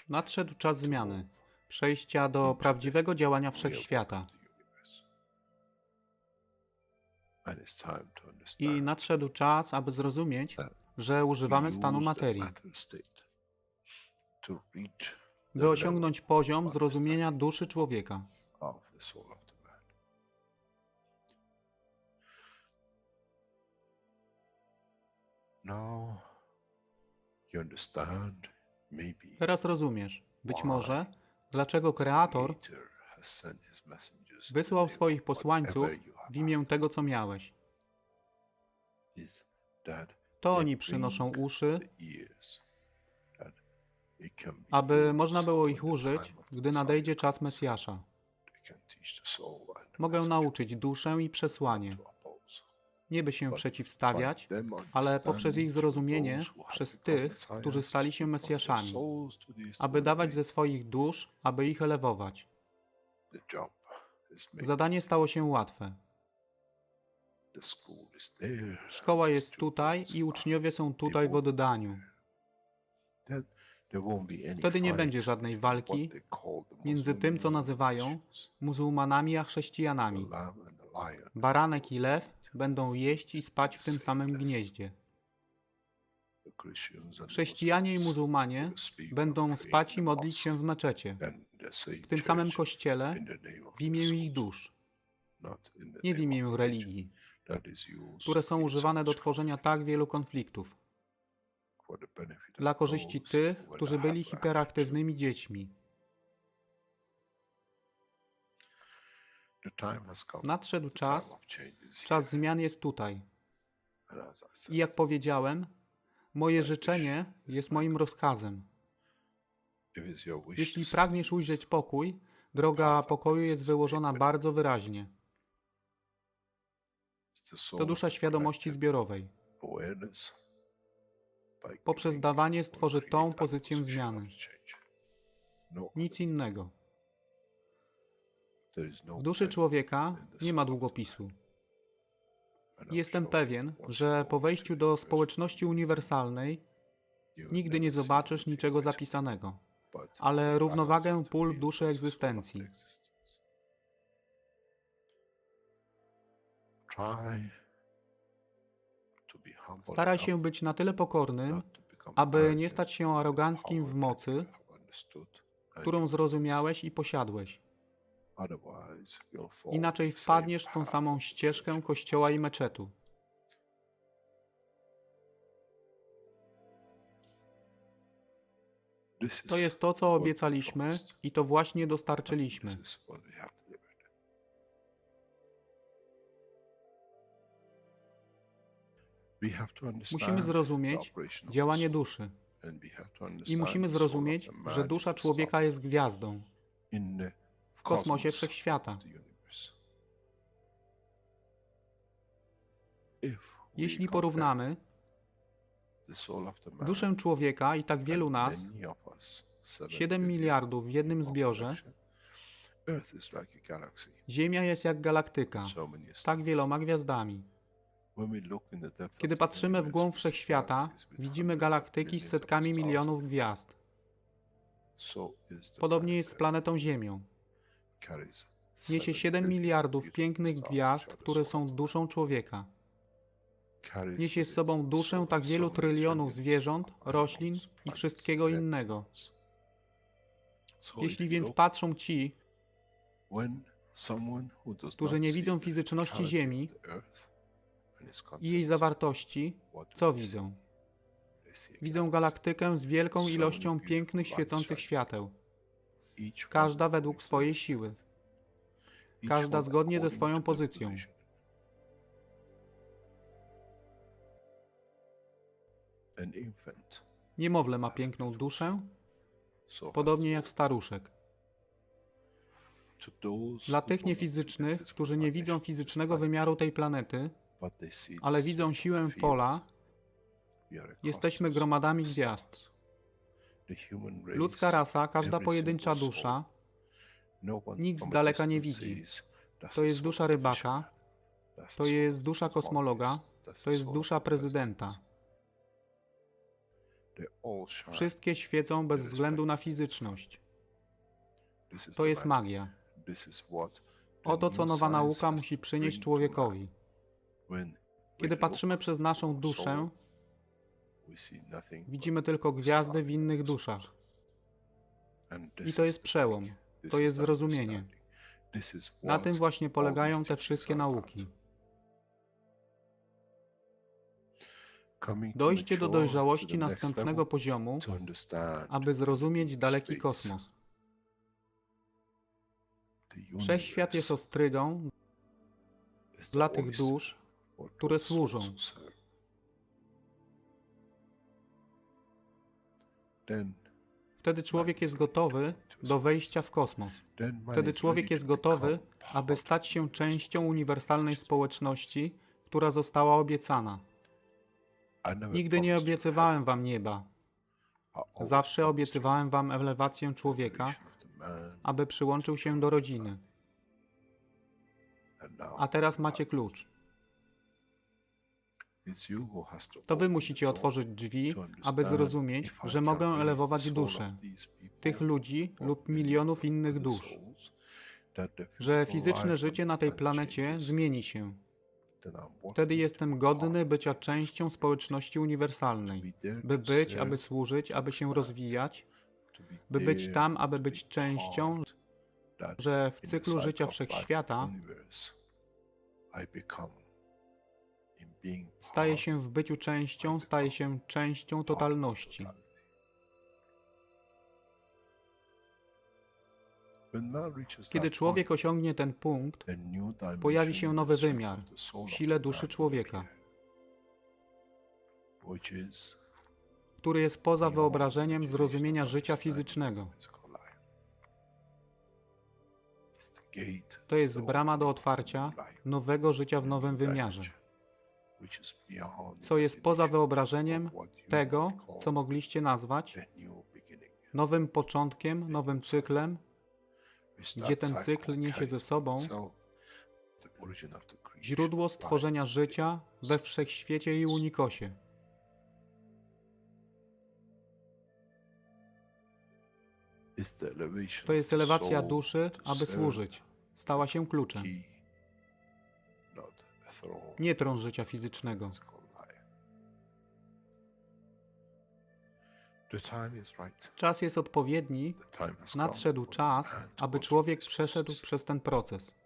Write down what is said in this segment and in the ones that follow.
Nadszedł czas zmiany, przejścia do prawdziwego działania wszechświata. I nadszedł czas, aby zrozumieć, że używamy stanu materii, by osiągnąć poziom zrozumienia duszy człowieka. Teraz rozumiesz, być może, dlaczego Kreator wysłał swoich posłańców w imię tego, co miałeś. To oni przynoszą uszy, aby można było ich użyć, gdy nadejdzie czas Mesjasza. Mogę nauczyć duszę i przesłanie, nie by się przeciwstawiać, ale poprzez ich zrozumienie przez tych, którzy stali się Mesjaszami, aby dawać ze swoich dusz, aby ich elewować. Zadanie stało się łatwe. Szkoła jest tutaj i uczniowie są tutaj w oddaniu. Wtedy nie będzie żadnej walki między tym, co nazywają muzułmanami, a chrześcijanami. Baranek i lew będą jeść i spać w tym samym gnieździe. Chrześcijanie i muzułmanie będą spać i modlić się w meczecie, w tym samym kościele, w imię ich dusz, nie w imię religii, które są używane do tworzenia tak wielu konfliktów, dla korzyści tych, którzy byli hiperaktywnymi dziećmi. Nadszedł czas, czas zmian jest tutaj. I jak powiedziałem, moje życzenie jest moim rozkazem. Jeśli pragniesz ujrzeć pokój, droga pokoju jest wyłożona bardzo wyraźnie. To dusza świadomości zbiorowej. Poprzez dawanie stworzy tą pozycję zmiany. Nic innego. W duszy człowieka nie ma długopisu. Jestem pewien, że po wejściu do społeczności uniwersalnej nigdy nie zobaczysz niczego zapisanego, ale równowagę pól duszy egzystencji. Staraj się być na tyle pokornym, aby nie stać się aroganckim w mocy, którą zrozumiałeś i posiadłeś. Inaczej wpadniesz w tą samą ścieżkę kościoła i meczetu. To jest to, co obiecaliśmy i to właśnie dostarczyliśmy. Musimy zrozumieć działanie duszy i musimy zrozumieć, że dusza człowieka jest gwiazdą w kosmosie wszechświata. Jeśli porównamy duszę człowieka i tak wielu nas, 7 miliardów w jednym zbiorze, Ziemia jest jak galaktyka z tak wieloma gwiazdami. Kiedy patrzymy w głąb wszechświata, widzimy galaktyki z setkami milionów gwiazd. Podobnie jest z planetą Ziemią. Niesie 7 miliardów pięknych gwiazd, które są duszą człowieka. Niesie z sobą duszę tak wielu trylionów zwierząt, roślin i wszystkiego innego. Jeśli więc patrzą ci, którzy nie widzą fizyczności Ziemi i jej zawartości, co widzą? Widzą galaktykę z wielką ilością pięknych, świecących świateł. Każda według swojej siły. Każda zgodnie ze swoją pozycją. Niemowlę ma piękną duszę, podobnie jak staruszek. Dla tych niefizycznych, którzy nie widzą fizycznego wymiaru tej planety, ale widzą siłę pola, jesteśmy gromadami gwiazd. Ludzka rasa, każda pojedyncza dusza, nikt z daleka nie widzi. To jest dusza rybaka, to jest dusza kosmologa, to jest dusza prezydenta. Wszystkie świecą bez względu na fizyczność. To jest magia. Oto co nowa nauka musi przynieść człowiekowi. Kiedy patrzymy przez naszą duszę, widzimy tylko gwiazdy w innych duszach. I to jest przełom. To jest zrozumienie. Na tym właśnie polegają te wszystkie nauki. Dojście do dojrzałości następnego poziomu, aby zrozumieć daleki kosmos. Wszechświat jest ostrygą dla tych dusz, które służą. Wtedy człowiek jest gotowy do wejścia w kosmos. Wtedy człowiek jest gotowy, aby stać się częścią uniwersalnej społeczności, która została obiecana. Nigdy nie obiecywałem wam nieba. Zawsze obiecywałem wam elewację człowieka, aby przyłączył się do rodziny. A teraz macie klucz. To wy musicie otworzyć drzwi, aby zrozumieć, że mogę elewować duszę tych ludzi lub milionów innych dusz, że fizyczne życie na tej planecie zmieni się. Wtedy jestem godny bycia częścią społeczności uniwersalnej, by być, aby służyć, aby się rozwijać, by być tam, aby być częścią, że w cyklu życia wszechświata staje się w byciu częścią, staje się częścią totalności. Kiedy człowiek osiągnie ten punkt, pojawi się nowy wymiar w sile duszy człowieka, który jest poza wyobrażeniem zrozumienia życia fizycznego. To jest brama do otwarcia nowego życia w nowym wymiarze, co jest poza wyobrażeniem tego, co mogliście nazwać nowym początkiem, nowym cyklem, gdzie ten cykl niesie ze sobą źródło stworzenia życia we wszechświecie i unikosie. To jest elewacja duszy, aby służyć. Stała się kluczem. Nie tron życia fizycznego. Czas jest odpowiedni. Nadszedł czas, aby człowiek przeszedł przez ten proces.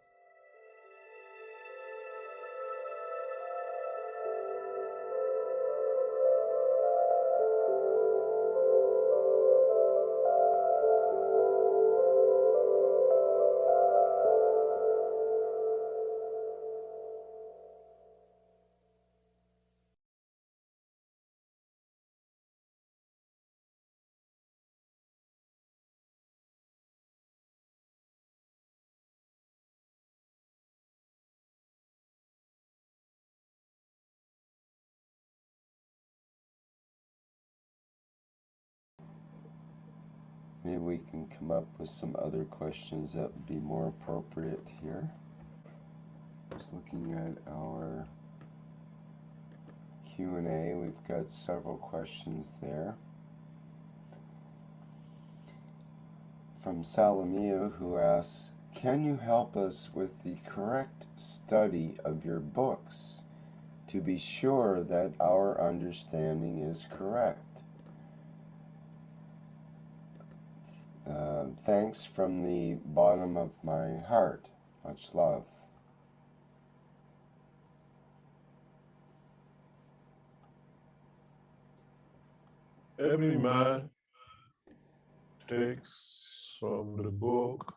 Maybe we can come up with some other questions that would be more appropriate here. Just looking at our Q&A, we've got several questions there. From Salomia, who asks, can you help us with the correct study of your books to be sure that our understanding is correct? Thanks from the bottom of my heart. Much love. Every man takes from the book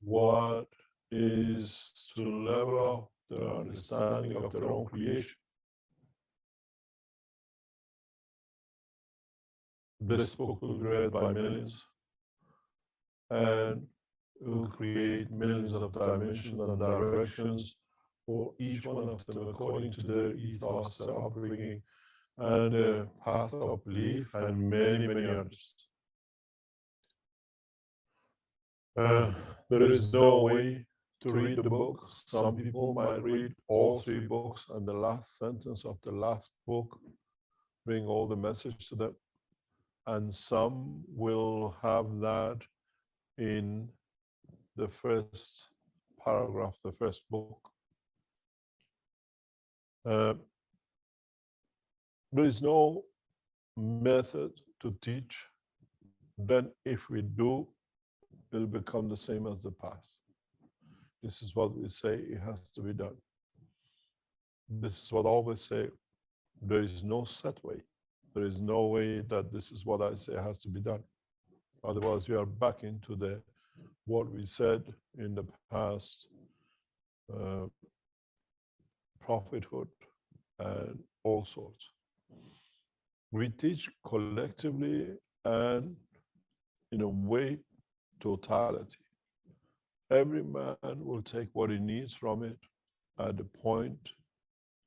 what is to level up their understanding of their own creation. This book will be read by millions and will create millions of dimensions and directions for each one of them according to their ethos, their upbringing, and their path of belief, and many, many others. There is no way to read the book. Some people might read all 3 books, and the last sentence of the last book bring all the message to them. And some will have that in the first paragraph, the first book. There is no method to teach. Then if we do, it'll become the same as the past. This is what we say it has to be done. This is what I always say. There is no set way. There is no way that this is what I say has to be done. Otherwise, we are back into the what we said in the past, prophethood and all sorts. We teach collectively and in a way, totality. Every man will take what he needs from it at the point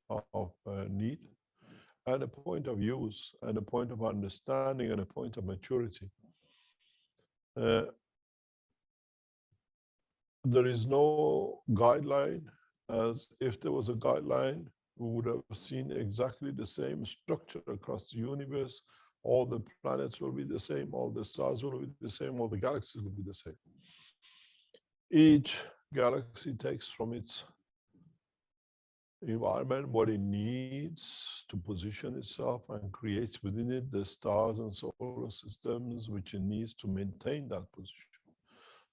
of need, and a point of use, and a point of understanding, and a point of maturity. There is no guideline, as if there was a guideline, we would have seen exactly the same structure across the universe. All the planets will be the same, all the stars will be the same, all the galaxies will be the same. Each galaxy takes from its environment what it needs to position itself and creates within it the stars and solar systems which it needs to maintain that position.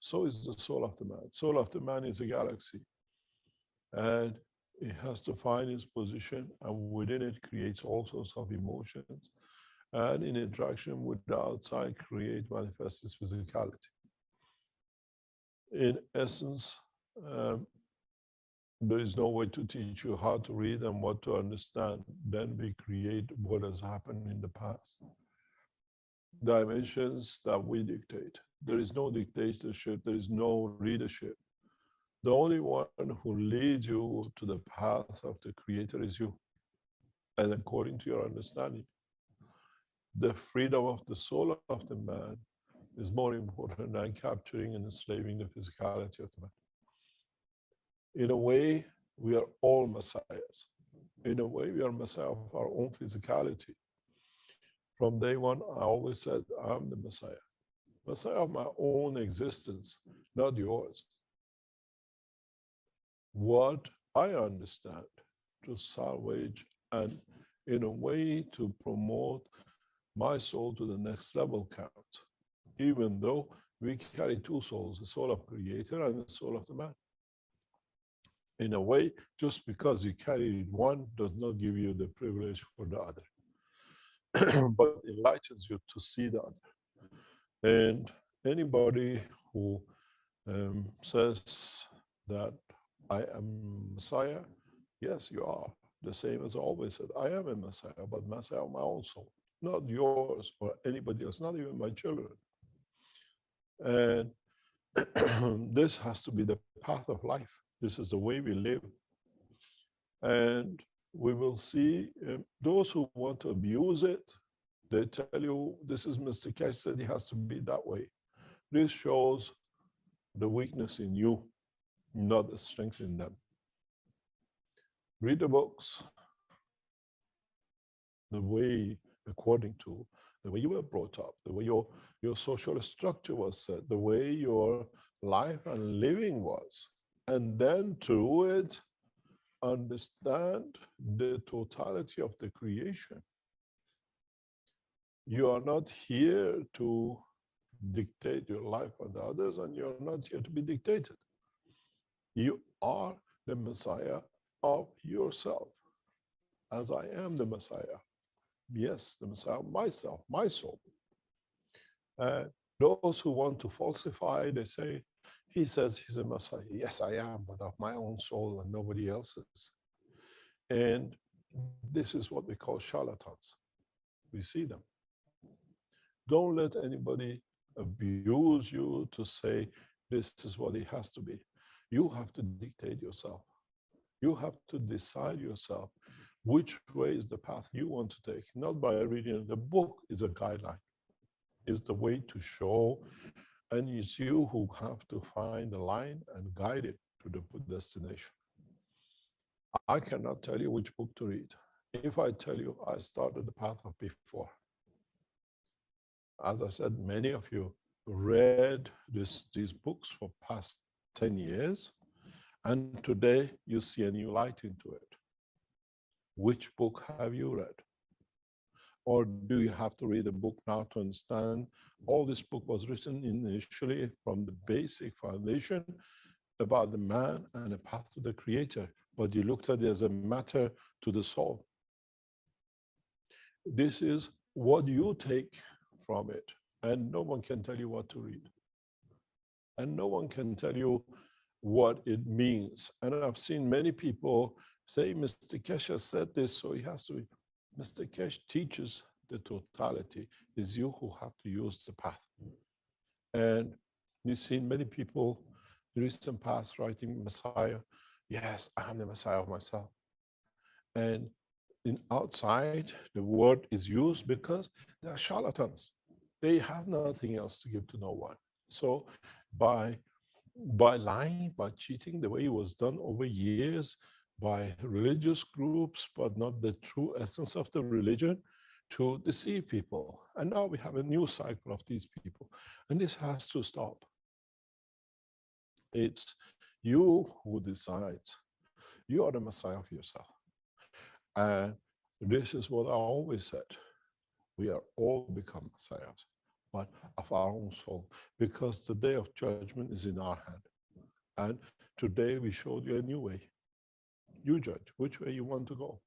So is the soul of the man. Soul of the man is a galaxy, and it has to find its position, and within it creates all sorts of emotions, and in interaction with the outside manifests its physicality. In essence, there is no way to teach you how to read and what to understand. Then we create what has happened in the past. Dimensions that we dictate. There is no dictatorship, there is no leadership. The only one who leads you to the path of the Creator is you, and according to your understanding. The freedom of the soul of the man is more important than capturing and enslaving the physicality of the man. In a way, we are all messiahs. In a way, we are messiah of our own physicality. From day one, I always said, I'm the messiah. Messiah of my own existence, not yours. What I understand to salvage and in a way to promote my soul to the next level count, even though we carry two souls, the soul of Creator and the soul of the man. In a way, just because you carry one does not give you the privilege for the other, but enlightens you to see the other. And anybody who says that I am Messiah, yes, you are. The same as I always said, I am a Messiah, but Messiah of my own soul, not yours or anybody else, not even my children. And this has to be the path of life. This is the way we live. And we will see those who want to abuse it, they tell you, this is Mr. Keshe said it has to be that way. This shows the weakness in you, not the strength in them. Read the books the way, according to the way you were brought up, the way your social structure was set, the way your life and living was. And then through it, understand the totality of the creation. You are not here to dictate your life on the others, and you're not here to be dictated. You are the Messiah of yourself, as I am the Messiah. Yes, the Messiah of myself, my soul. Those who want to falsify, they say, he says he's a Messiah. Yes, I am, but of my own soul and nobody else's. And this is what we call charlatans. We see them. Don't let anybody abuse you to say, this is what it has to be. You have to dictate yourself. You have to decide yourself which way is the path you want to take, not by reading. The book is a guideline, is the way to show, and it's you who have to find the line and guide it to the destination. I cannot tell you which book to read. If I tell you I started the path of before, as I said, many of you read these books for past 10 years, and today you see a new light into it. Which book have you read? Or do you have to read a book now to understand all this book was written initially from the basic foundation about the man and a path to the creator, but you looked at it as a matter to the soul. This is what you take from it, and no one can tell you what to read. And no one can tell you what it means. And I've seen many people say, Mr. Keshe said this, so he has to be. Mr. Keshe teaches the totality. It's you who have to use the path. And you've seen many people in recent past writing Messiah. Yes, I am the Messiah of myself. And in outside, the word is used because they are charlatans. They have nothing else to give to no one. So by lying, by cheating, the way it was done over years, by religious groups, but not the true essence of the religion, to deceive people. And now we have a new cycle of these people. And this has to stop. It's you who decides. You are the Messiah of yourself. And this is what I always said. We are all become Messiahs, but of our own soul, because the day of judgment is in our hand. And today we showed you a new way. You judge which way you want to go.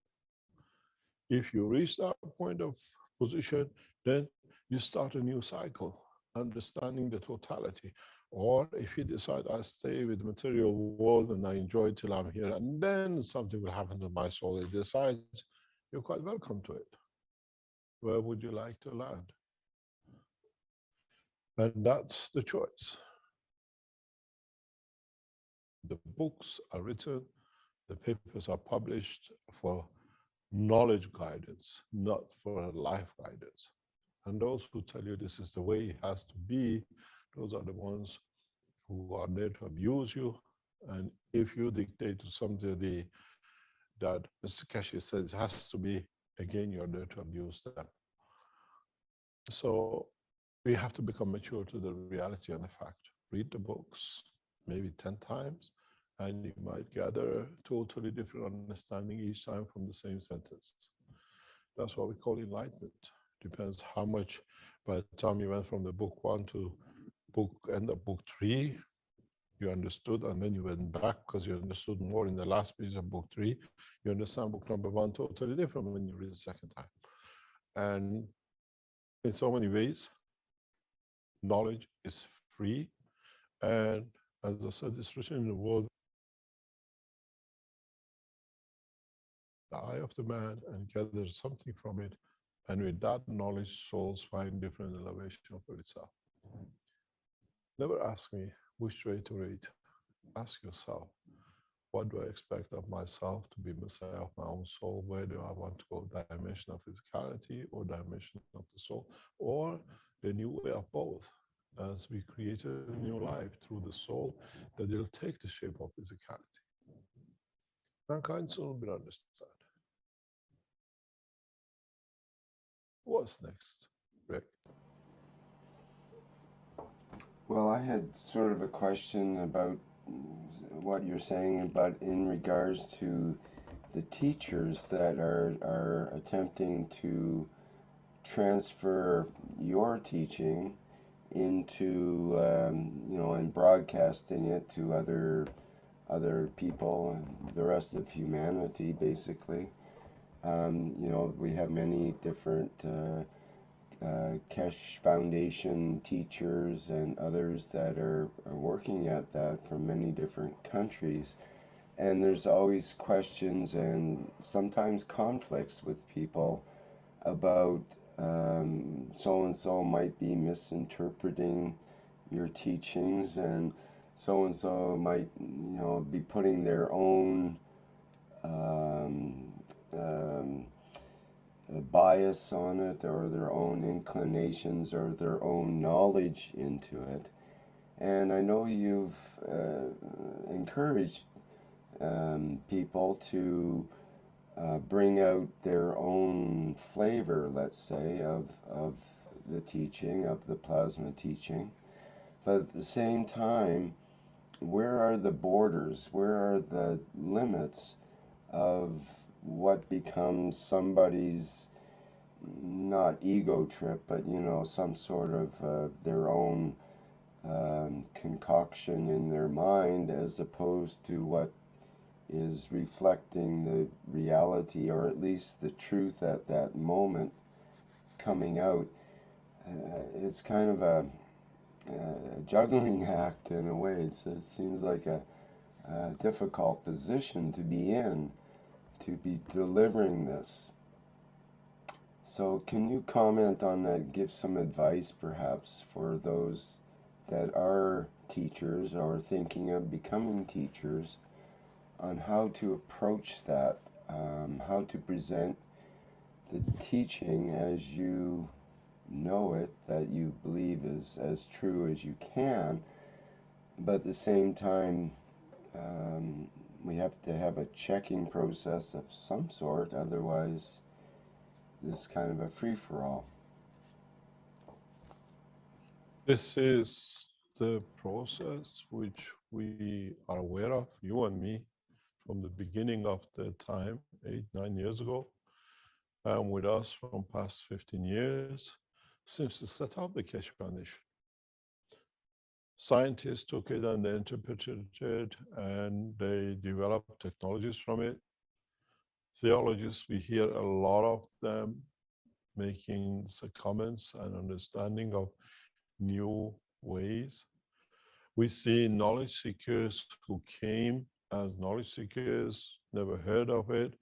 If you reach that point of position, then you start a new cycle, understanding the totality. Or if you decide I stay with the material world and I enjoy it till I'm here, and then something will happen to my soul, it decides, you're quite welcome to it. Where would you like to land? And that's the choice. The books are written, the papers are published for knowledge guidance, not for life guidance. And those who tell you this is the way it has to be, those are the ones who are there to abuse you. And if you dictate to somebody that Mr. Keshe says it has to be, again, you're there to abuse them. So we have to become mature to the reality and the fact. Read the books, maybe 10 times, and you might gather a totally different understanding each time from the same sentence. That's what we call enlightenment. Depends how much, by the time you went from the book 1 to end of book 3, you understood, and then you went back because you understood more in the last piece of book 3. You understand book number 1 totally different when you read the second time. And in so many ways, knowledge is free. And as I said, it's written in the world, the eye of the man, and gather something from it. And with that knowledge, souls find different elevation of itself. Never ask me which way to read. Ask yourself, what do I expect of myself to be Messiah of my own soul? Where do I want to go? Dimension of physicality or dimension of the soul? Or the new way of both, as we created a new life through the soul that will take the shape of physicality. Mankind soon will understand. What's next, Rick? Well, I had sort of a question about what you're saying about in regards to the teachers that are attempting to transfer your teaching into and broadcasting it to other people and the rest of humanity, basically. We have many different Keshe Foundation teachers and others that are working at that from many different countries. And there's always questions and sometimes conflicts with people about so-and-so might be misinterpreting your teachings, and so-and-so might, be putting their own bias on it, or their own inclinations, or their own knowledge into it. And I know you've encouraged people to bring out their own flavor, let's say, of the teaching, of the plasma teaching. But at the same time, where are the borders? Where are the limits of what becomes somebody's not ego trip, but some sort of their own concoction in their mind, as opposed to what is reflecting the reality, or at least the truth at that moment coming out. It's kind of a juggling act in a way. It seems like a difficult position to be in, to be delivering this. So can you comment on that, give some advice perhaps for those that are teachers or thinking of becoming teachers, on how to approach that, how to present the teaching as you know it, that you believe is as true as you can, but at the same time we have to have a checking process of some sort, otherwise this kind of a free-for-all. This is the process which we are aware of, you and me, from the beginning of the time, 8-9 years ago, and with us from past 15 years, since the set up the Keshe Foundation. Scientists took it and they interpreted it and they developed technologies from it. Theologists, we hear a lot of them making comments and understanding of new ways. We see knowledge seekers who came as knowledge seekers, never heard of it.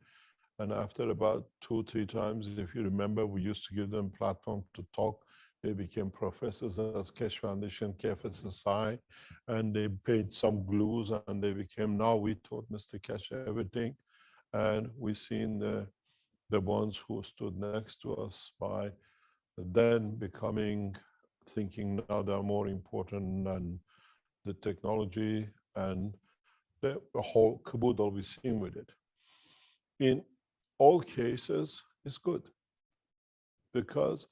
And after about 2-3 times, if you remember, we used to give them platform to talk. They became professors as Keshe Foundation, KFSSI, and they paid some glues and they became, now we taught Mr. Keshe everything. And we've seen the ones who stood next to us by then becoming, thinking now they're more important than the technology and the whole caboodle we've seen with it. In all cases, it's good. Because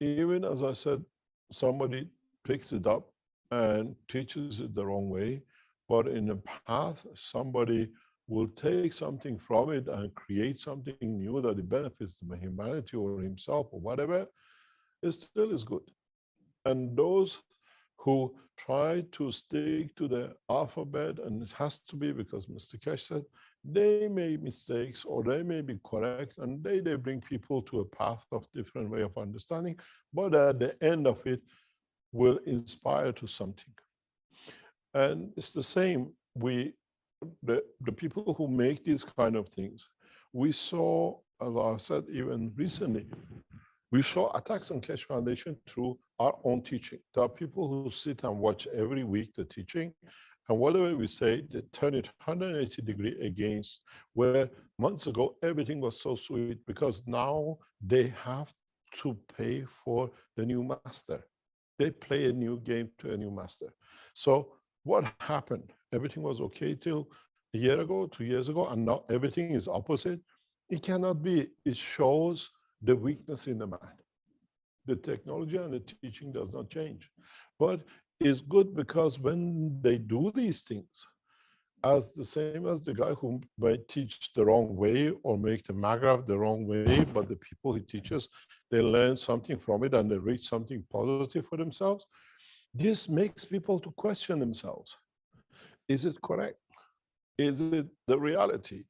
even as I said, somebody picks it up and teaches it the wrong way, but in a path, somebody will take something from it and create something new that it benefits the humanity or himself or whatever, it still is good. And those who try to stick to the alphabet, and it has to be because Mr. Keshe said, they make mistakes or they may be correct, and they bring people to a path of different way of understanding, but at the end of it will inspire to something. And it's the same, the people who make these kind of things, we saw, as I said, even recently, we saw attacks on Keshe Foundation through our own teaching. There are people who sit and watch every week the teaching, and whatever we say, they turn it 180 degrees against where months ago everything was so sweet, because now they have to pay for the new master. They play a new game to a new master. So what happened? Everything was okay till a year ago, 2 years ago, and now everything is opposite. It cannot be. It shows the weakness in the man. The technology and the teaching does not change. But it's good because when they do these things, as the same as the guy who might teach the wrong way or make the magraph the wrong way, but the people he teaches, they learn something from it and they reach something positive for themselves. This makes people to question themselves. Is it correct? Is it the reality?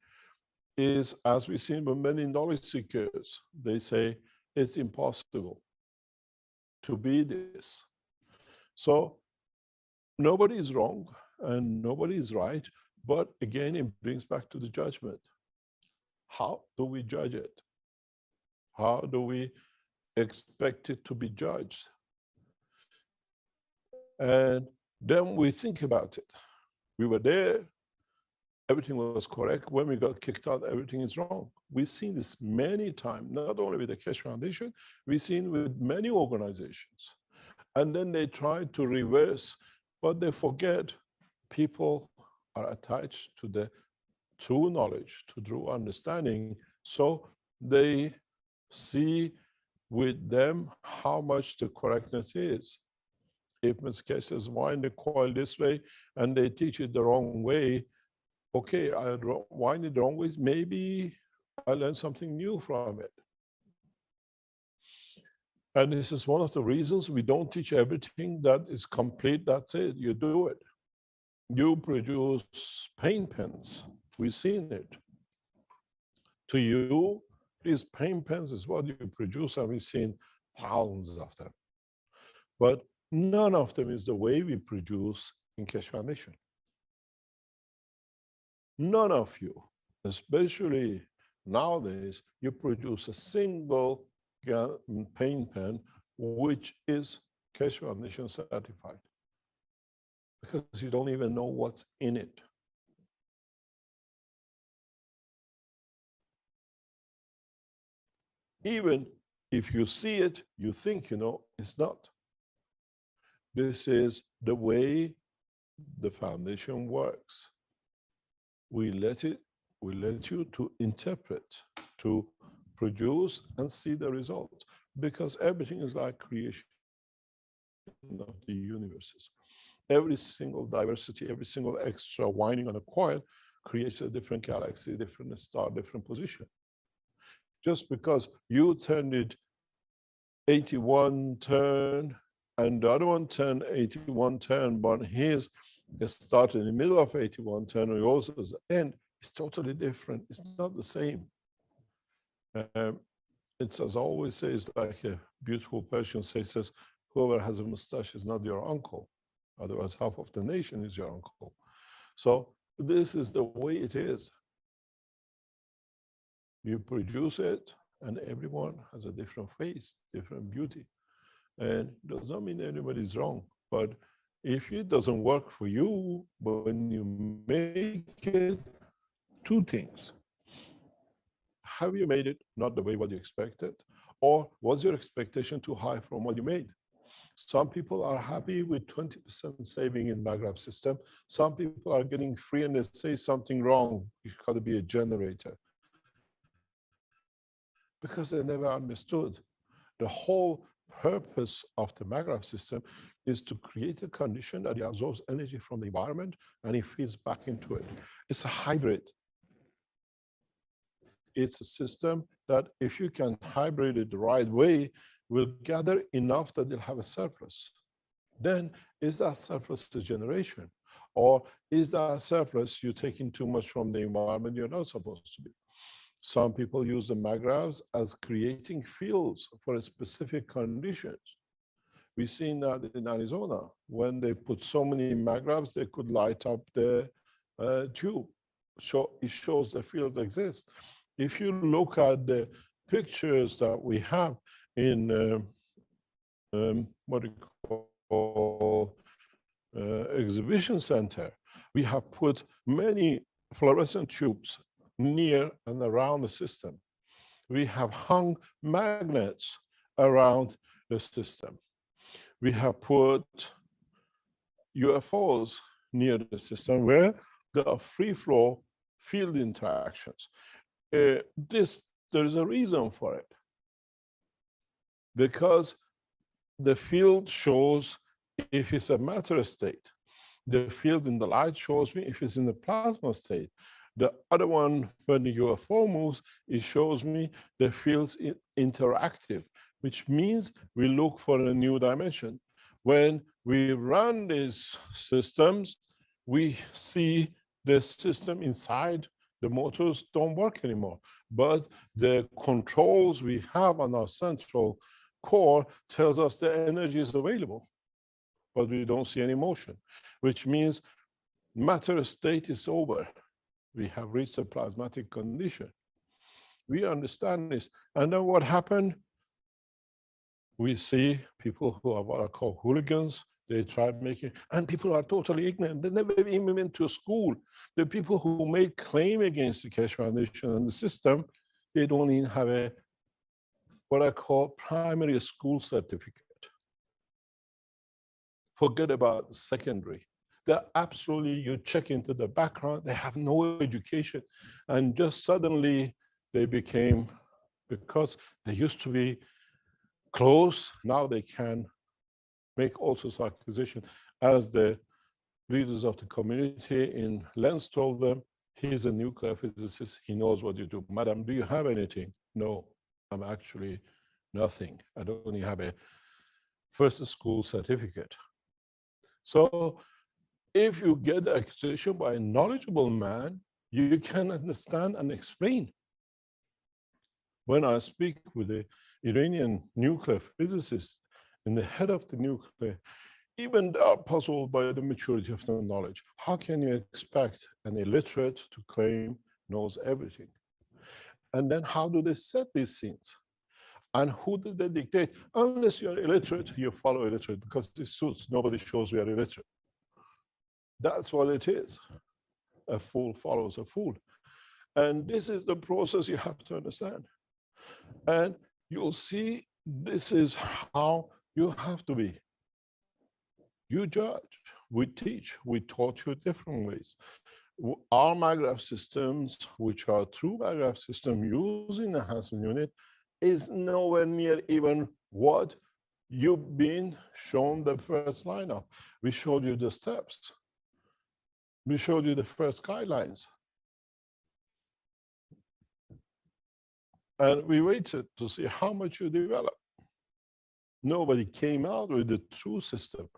Is, as we've seen with many knowledge seekers, they say it's impossible to be this. So nobody is wrong and nobody is right, but again, it brings back to the judgment. How do we judge it? How do we expect it to be judged? And then we think about it. We were there, everything was correct. When we got kicked out, everything is wrong. We've seen this many times, not only with the Keshe Foundation, we've seen with many organizations. And then they try to reverse, but they forget people are attached to the true knowledge, to true understanding, so they see with them how much the correctness is. If Ms. Keshe says wind the coil this way and they teach it the wrong way, okay, I wind it the wrong way, maybe I learned something new from it. And this is one of the reasons we don't teach everything that is complete, that's it, you do it. You produce paint pens, we've seen it. To you, these paint pens is what you produce, and we've seen thousands of them. But none of them is the way we produce in Keshe Foundation. None of you, especially nowadays, you produce a single paint pen which is Keshe Foundation certified, because you don't even know what's in it. Even if you see it, you think you know, it's not. This is the way the foundation works. We let you to interpret, to produce and see the results, because everything is like creation of the universes. Every single diversity, every single extra winding on a coil creates a different galaxy, different star, different position. Just because you turned it 81 turn and the other one turned 81 turn, but his started in the middle of 81 turn and yours is the end, it's totally different. It's not the same. It's, as I always say, it's like a beautiful Persian says, whoever has a mustache is not your uncle. Otherwise, half of the nation is your uncle. So this is the way it is. You produce it, and everyone has a different face, different beauty. And it does not mean anybody's wrong. But if it doesn't work for you, but when you make it, two things. Have you made it not the way what you expected? Or was your expectation too high from what you made? Some people are happy with 20% saving in Maghreb system. Some people are getting free and they say something wrong. You've got to be a generator. Because they never understood. The whole purpose of the Maghreb system is to create a condition that absorbs energy from the environment and it feeds back into it. It's a hybrid. It's a system that if you can hybrid it the right way, will gather enough that they'll have a surplus. Then is that surplus the generation? Or is that surplus you taking too much from the environment you're not supposed to be? Some people use the Maghrebs as creating fields for specific conditions. We've seen that in Arizona. When they put so many Maghrebs, they could light up the tube. So it shows the fields exist. If you look at the pictures that we have in what we call exhibition center, we have put many fluorescent tubes near and around the system. We have hung magnets around the system. We have put UFOs near the system where there are free flow field interactions. There is a reason for it. Because the field shows if it's a matter state. The field in the light shows me if it's in the plasma state. The other one, when the UFO moves, it shows me the field's interactive, which means we look for a new dimension. When we run these systems, we see the system inside. The motors don't work anymore, but the controls we have on our central core tells us the energy is available, but we don't see any motion, which means matter state is over. We have reached a plasmatic condition. We understand this. And then what happened? We see people who are what I call hooligans. They try making, and people are totally ignorant. They never even went to school. The people who made claim against the Keshe Foundation and the system, they don't even have a what I call primary school certificate. Forget about secondary. They're absolutely, you check into the background, they have no education. And just suddenly they became, because they used to be close, now they can make all sorts of acquisitions. As the leaders of the community in Lens told them, he's a nuclear physicist, he knows what you do. Madam, do you have anything? No, I'm actually nothing. I don't only have a first school certificate. So if you get the accusation by a knowledgeable man, you can understand and explain. When I speak with the Iranian nuclear physicist and the head of the nuclear, even they are puzzled by the maturity of the knowledge. How can you expect an illiterate to claim knows everything? And then how do they set these things? And who did they dictate? Unless you're illiterate, you follow illiterate because it suits. Nobody shows we are illiterate. That's what it is. A fool follows a fool. And this is the process you have to understand. And you'll see this is how you have to be. You judge, we teach, we taught you different ways. Our MAGRAPH systems, which are true MAGRAPH system using the Hansen unit, is nowhere near even what you've been shown the first line of. We showed you the steps. We showed you the first guidelines. And we waited to see how much you develop. Nobody came out with the true system.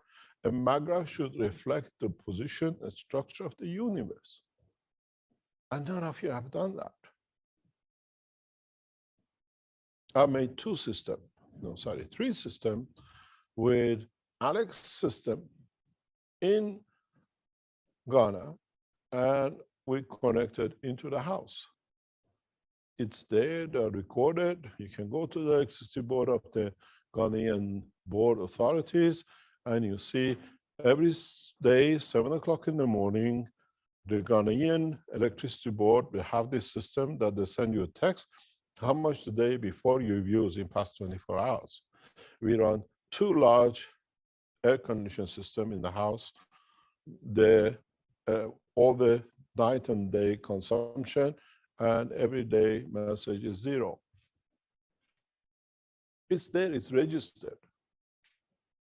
A MAGRAPH should reflect the position and structure of the universe. And none of you have done that. I made three systems with Alex's system in Ghana, and we connected into the house. It's there, they're recorded. You can go to the electricity board of the Ghanaian board authorities, and you see every day, 7 o'clock in the morning, the Ghanaian electricity board, they have this system that they send you a text, how much the day before you've used in past 24 hours. We run 2 large air conditioning systems in the house. All the night and day consumption, and every day message is 0. It's there, it's registered.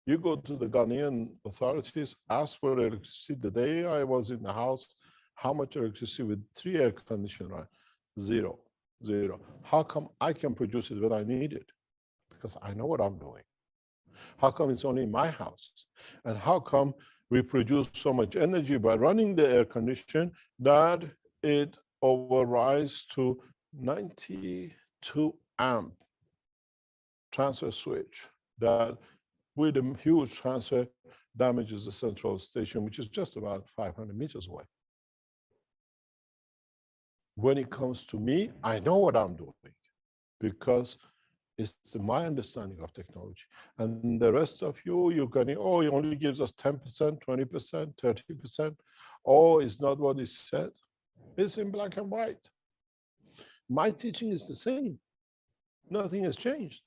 You go to the Ghanaian authorities, ask for electricity. The day I was in the house, how much electricity with 3 air conditioners run? 0. How come I can produce it when I need it? Because I know what I'm doing. How come it's only in my house? And how come we produce so much energy by running the air conditioner that it overrides to 92 amp transfer switch that with a huge transfer damages the central station, which is just about 500 meters away. When it comes to me, I know what I'm doing because it's my understanding of technology. And the rest of you, you're going, oh, he only gives us 10%, 20%, 30%. Oh, it's not what is said. It's in black and white. My teaching is the same. Nothing has changed.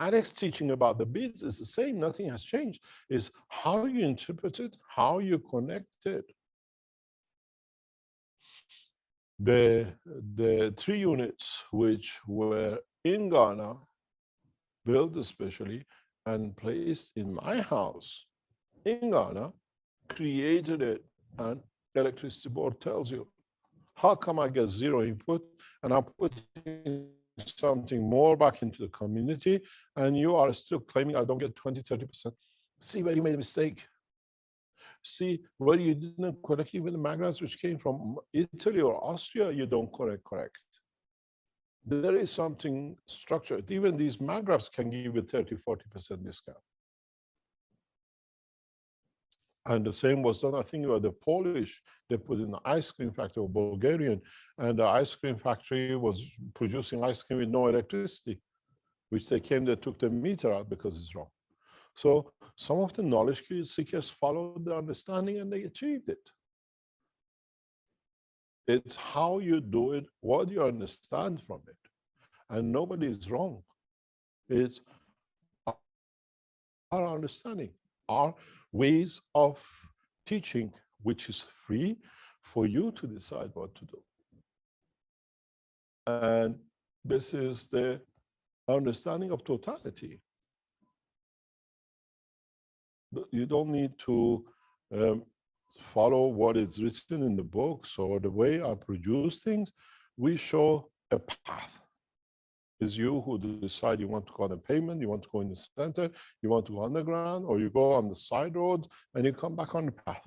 Alex's teaching about the beads is the same. Nothing has changed. It's how you interpret it, how you connect it. The 3 units which were in Ghana, built especially, and placed in my house in Ghana, created it, and the electricity board tells you, how come I get 0 input and I'm putting something more back into the community and you are still claiming I don't get 20, 30%? See where you made a mistake. See where you didn't connect even the MAGRAPHs which came from Italy or Austria, you don't correct. There is something structured. Even these MAGRAPHs can give you 30, 40% discount. And the same was done, I think, about the Polish. They put in the ice cream factory, or Bulgarian, and the ice cream factory was producing ice cream with no electricity, which they took the meter out because it's wrong. So some of the knowledge seekers followed the understanding and they achieved it. It's how you do it, what you understand from it. And nobody is wrong. It's our understanding, our ways of teaching which is free for you to decide what to do. And this is the understanding of totality. You don't need to follow what is written in the books or the way I produce things. We show a path. It's you who decide you want to go on the pavement, you want to go in the center, you want to go underground, or you go on the side road and you come back on the path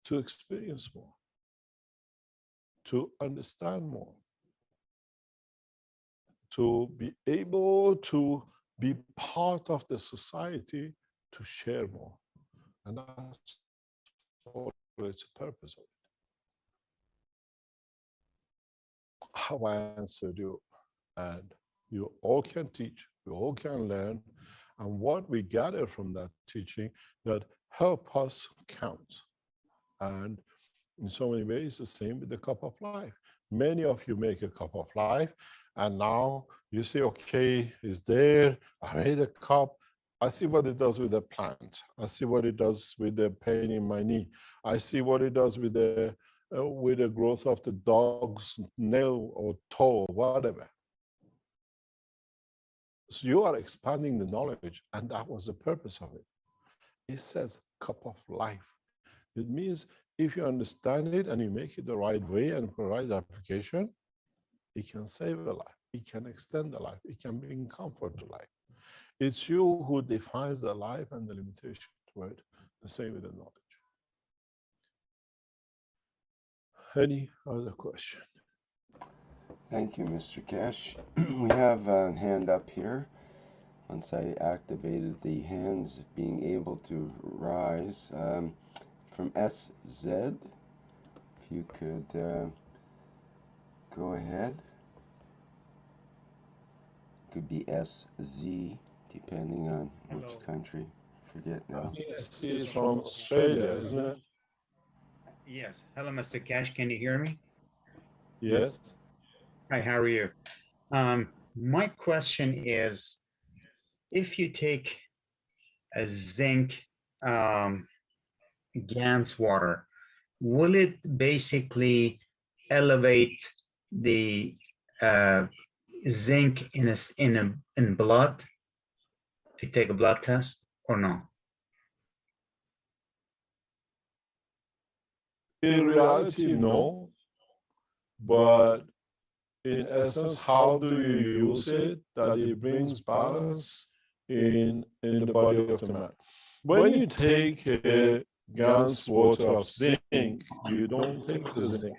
to experience more, to understand more, to be able to be part of the society, to share more. And that's all it's a purpose of it. How I answered you, and you all can teach, you all can learn, and what we gather from that teaching that help us count. And in so many ways, the same with the cup of life. Many of you make a cup of life, and now you say, okay, it's there, I made a cup, I see what it does with the plant, I see what it does with the pain in my knee, I see what it does with the growth of the dog's nail or toe or whatever. So you are expanding the knowledge, and that was the purpose of it. It says cup of life. It means if you understand it and you make it the right way and for the right application, it can save a life, it can extend the life, it can bring comfort to life. It's you who defines the life and the limitation to it, the same with the knowledge. Any other question? Thank you, Mr. Keshe. We have a hand up here. Once I activated the hands being able to rise. From SZ, if you could go ahead. Could be SZ, depending on which country. Forget now. SZ is from Australia, isn't it? Yes. Hello, Mr. Keshe. Can you hear me? Yes. Hi, how are you? My question is, if you take a zinc Gans water, will it basically elevate the zinc in blood if you take a blood test or no? In reality, no. But in essence, how do you use it that it brings balance in the body of the man? When you take a Gans water of zinc, you don't take the zinc.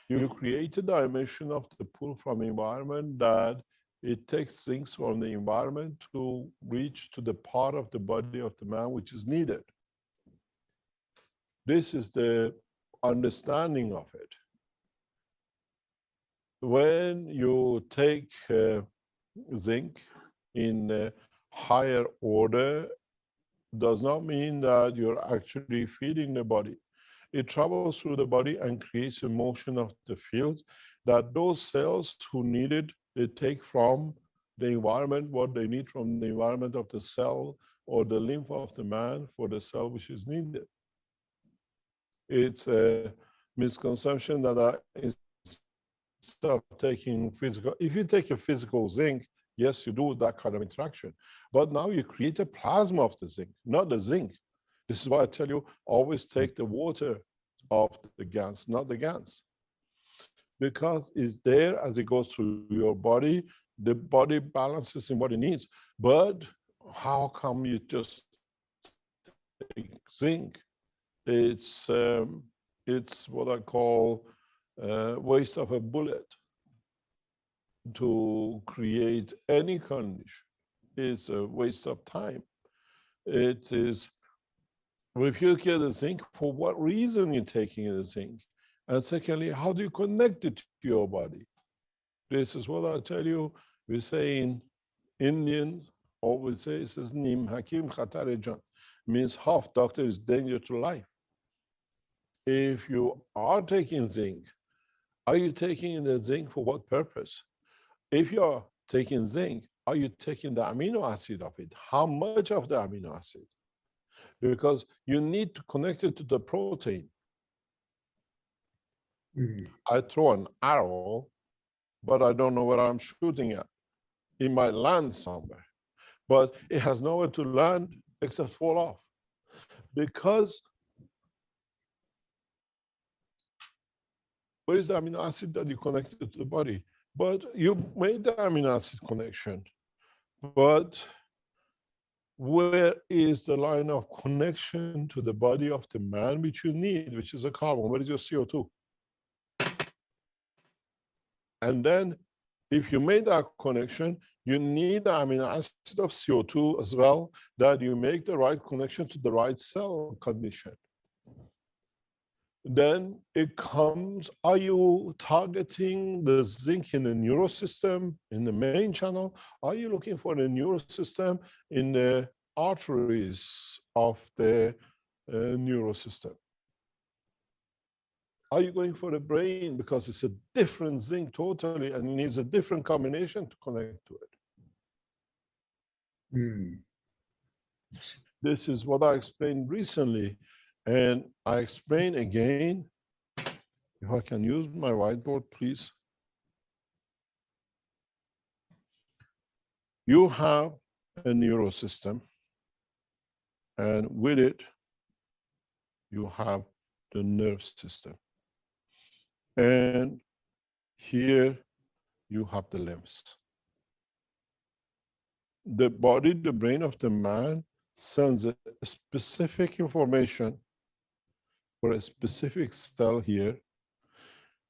You create a dimension of the pull from environment that it takes things from the environment to reach to the part of the body of the man which is needed. This is the understanding of it. When you take zinc in a higher order, does not mean that you're actually feeding the body. It travels through the body and creates a motion of the fields that those cells who need it, they take from the environment, what they need from the environment of the cell or the lymph of the man for the cell which is needed. It's a misconception that instead of taking physical, if you take a physical zinc, yes, you do that kind of interaction. But now you create a plasma of the zinc, not the zinc. This is why I tell you, always take the water of the Gans, not the Gans. Because it's there as it goes through your body, the body balances in what it needs. But how come you just take zinc? It's what I call waste of a bullet. To create any condition is a waste of time. It is, if you get the zinc, for what reason you're taking the zinc? And secondly, how do you connect it to your body? This is what I tell you, we say in Indian, always say, it says, Nim Hakim Khatare Jan, means half doctor is danger to life. If you are taking zinc, are you taking the zinc for what purpose? If you're taking zinc, are you taking the amino acid of it? How much of the amino acid? because you need to connect it to the protein. I throw an arrow, but I don't know where I'm shooting at. It might land somewhere, but it has nowhere to land except fall off. Because where is the amino acid that you connected to the body? But you made the amino acid connection, but where is the line of connection to the body of the man which you need, which is a carbon? Where is your CO2? And then if you made that connection, you need the amino acid of CO2 as well, that you make the right connection to the right cell condition. Then it comes, are you targeting the zinc in the neurosystem, in the main channel? Are you looking for the neurosystem in the arteries of the neurosystem? Are you going for the brain because it's a different zinc totally and it needs a different combination to connect to it? This is what I explained recently. And I explain again, if I can use my whiteboard, please. You have a neurosystem, and with it, you have the nerve system. And here you have the limbs. The body, the brain of the man sends a specific information for a specific cell here,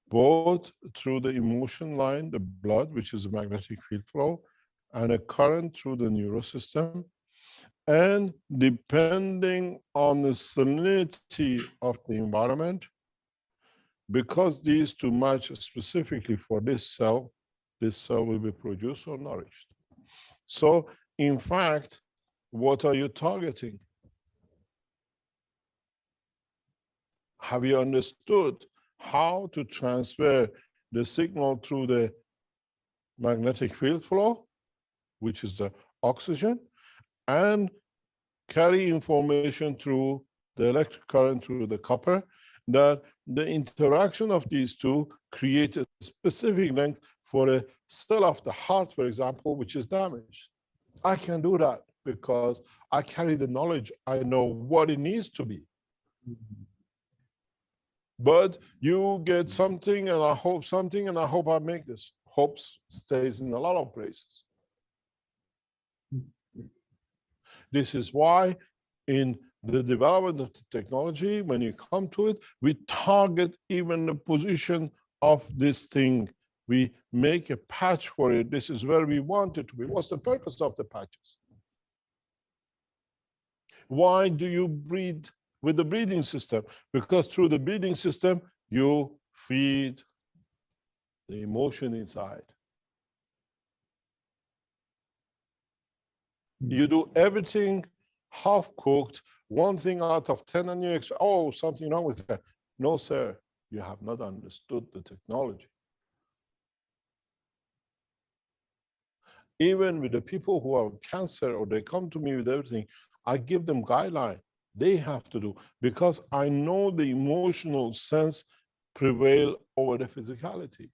both through the emotion line, the blood, which is a magnetic field flow, and a current through the neurosystem. And depending on the salinity of the environment, because these two match specifically for this cell will be produced or nourished. So, in fact, what are you targeting? Have you understood how to transfer the signal through the magnetic field flow, which is the oxygen, and carry information through the electric current through the copper, that the interaction of these two creates a specific length for a cell of the heart, for example, which is damaged? I can do that because I carry the knowledge. I know what it needs to be. But you get something and I hope something and I hope I make this. Hopes stays in a lot of places. This is why in the development of the technology, when you come to it, we target even the position of this thing. We make a patch for it. This is where we want it to be. What's the purpose of the patches? Why do you breathe with the breathing system? Because through the breathing system, you feed the emotion inside. You do everything half-cooked, one thing out of 10, and you expect, oh, something wrong with that. No, sir, you have not understood the technology. Even with the people who have cancer or they come to me with everything, I give them guidelines. They have to do, because I know the emotional sense prevail over the physicality.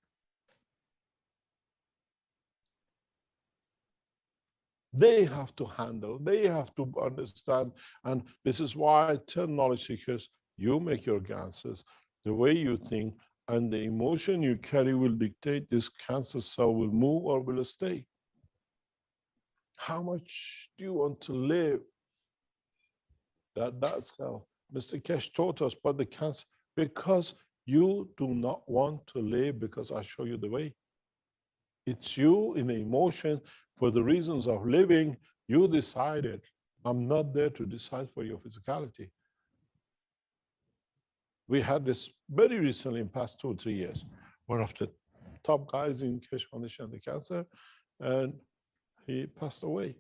They have to handle, they have to understand. And this is why I tell knowledge seekers, you make your answers, the way you think, and the emotion you carry will dictate this cancer cell will move or will stay. How much do you want to live? That cell. Mr. Keshe taught us about the cancer, because you do not want to live because I show you the way. It's you in the emotion, for the reasons of living, you decided. I'm not there to decide for your physicality. We had this very recently in past 2 or 3 years, one of the top guys in Keshe Foundation and the cancer, and he passed away.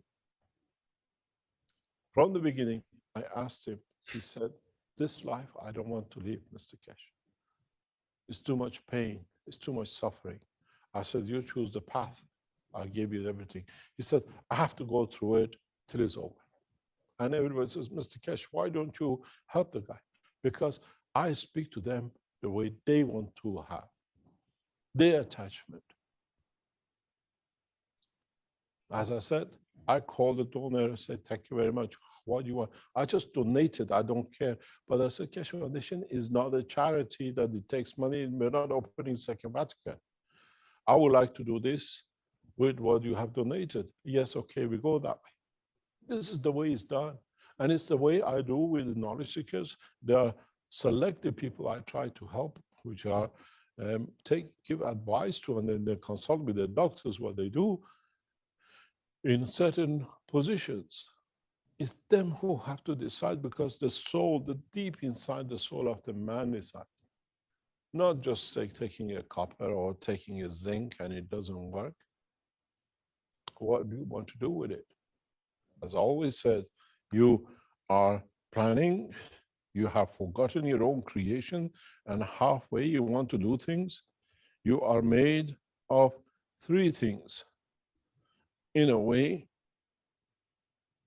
From the beginning, I asked him, he said, this life I don't want to live, Mr. Keshe. It's too much pain, it's too much suffering. I said, you choose the path. I gave you everything. He said, I have to go through it till it's over. And everybody says, Mr. Keshe, why don't you help the guy? Because I speak to them the way they want to have their attachment. As I said, I called the donor and said, thank you very much. What do you want? I just donated, I don't care. But I said, Keshe Foundation is not a charity that it takes money. We're not opening Second Vatican. I would like to do this with what you have donated. Yes, okay, we go that way. This is the way it's done. And it's the way I do with the knowledge seekers. There are selected people I try to help, which are give advice to, and then they consult with the doctors what they do in certain positions. It's them who have to decide, because the soul, the deep inside the soul of the man is that. Not just say taking a copper or taking a zinc and it doesn't work. What do you want to do with it? As I always said, you are planning, you have forgotten your own creation, and halfway you want to do things. You are made of three things. In a way,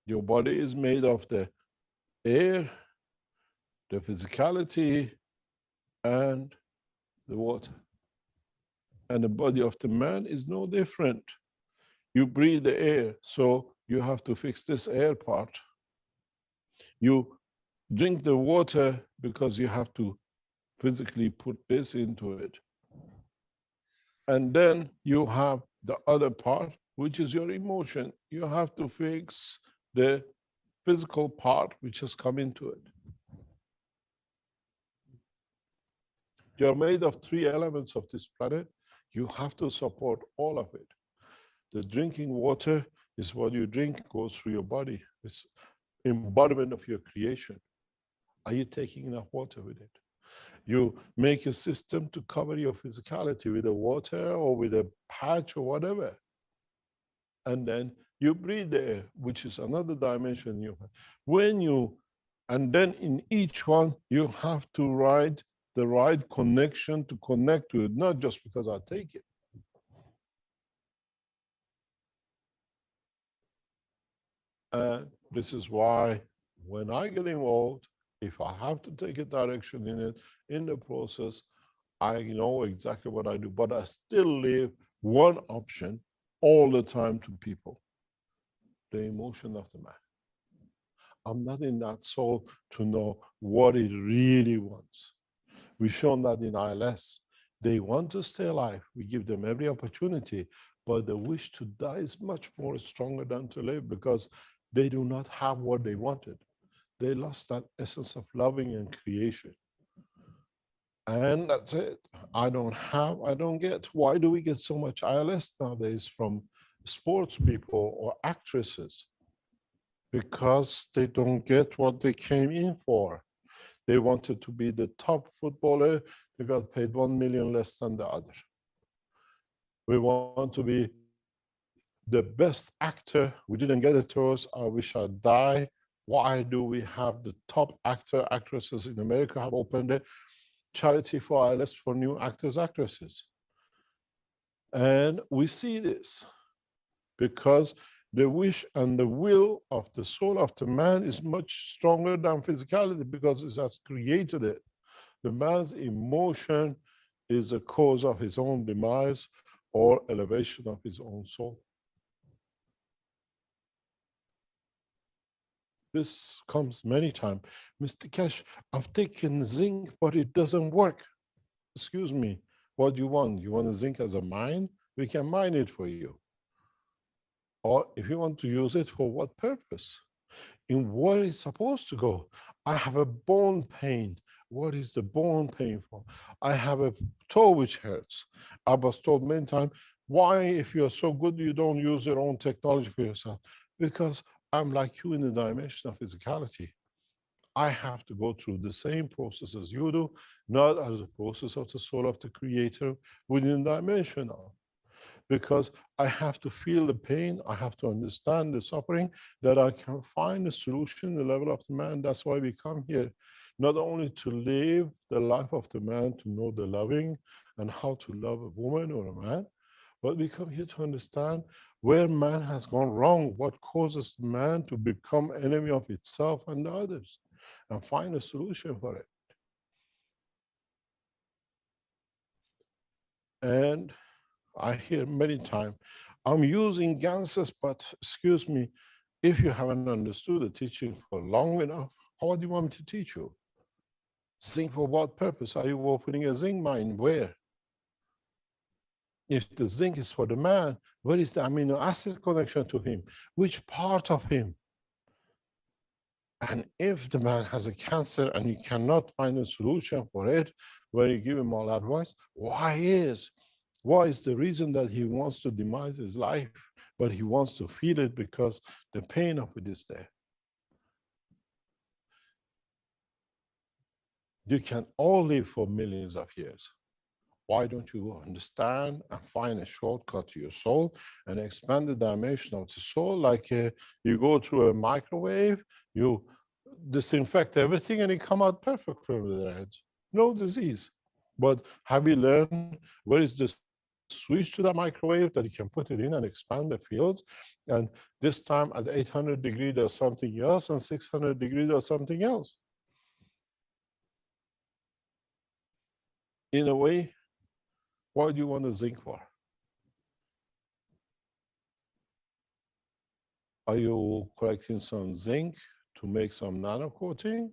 your body is made of the air, the physicality, and the water. And the body of the man is no different. You breathe the air, so you have to fix this air part. You drink the water because you have to physically put this into it. And then you have the other part, which is your emotion. You have to fix the physical part which has come into it. You're made of three elements of this planet. You have to support all of it. The drinking water is what you drink, goes through your body. It's embodiment of your creation. Are you taking enough water with it? You make a system to cover your physicality with the water or with a patch or whatever. And then you breathe the air, which is another dimension you have. And then in each one, you have to write the right connection to connect to it, not just because I take it. And this is why when I get involved, if I have to take a direction in it, in the process, I know exactly what I do, but I still leave one option all the time to people: the emotion of the man. I'm not in that soul to know what it really wants. We've shown that in ILS. They want to stay alive. We give them every opportunity, but the wish to die is much more stronger than to live, because they do not have what they wanted. They lost that essence of loving and creation. And that's it. I don't get, why do we get so much ILS nowadays from sports people or actresses? Because they don't get what they came in for. They wanted to be the top footballer, they got paid 1 million less than the other. We want to be the best actor, we didn't get it to us, I wish I'd die. Why do we have the top actor, actresses in America have opened a charity for ILS for new actors, actresses? And we see this because the wish and the will of the soul of the man is much stronger than physicality, because it has created it. The man's emotion is the cause of his own demise or elevation of his own soul. This comes many times. Mr. Keshe, I've taken zinc, but it doesn't work. Excuse me, what do you want? You want a zinc as a mine? We can mine it for you. Or if you want to use it, for what purpose? In what it's supposed to go? I have a bone pain. What is the bone pain for? I have a toe which hurts. I was told many times, why, if you're so good, you don't use your own technology for yourself? Because I'm like you in the dimension of physicality. I have to go through the same process as you do, not as a process of the soul of the creator within the dimension of. Because I have to feel the pain, I have to understand the suffering, that I can find a solution, the level of the man. That's why we come here, not only to live the life of the man, to know the loving and how to love a woman or a man, but we come here to understand where man has gone wrong, what causes man to become enemy of itself and others, and find a solution for it. And I hear many times, I'm using ganses, but excuse me, if you haven't understood the teaching for long enough, what do you want me to teach you? Zinc for what purpose? Are you opening a zinc mine? Where? If the zinc is for the man, where is the amino acid connection to him? Which part of him? And if the man has a cancer and you cannot find a solution for it, where you give him all advice, why is the reason that he wants to demise his life, but he wants to feel it because the pain of it is there? You can all live for millions of years. Why don't you understand and find a shortcut to your soul and expand the dimension of the soul? Like you go through a microwave, you disinfect everything and it come out perfect from the end. No disease. But have you learned where is the switch to the microwave that you can put it in and expand the fields? And this time at 800 degrees there's something else, and 600 degrees there's something else. In a way, what do you want the zinc for? Are you collecting some zinc to make some nano coating?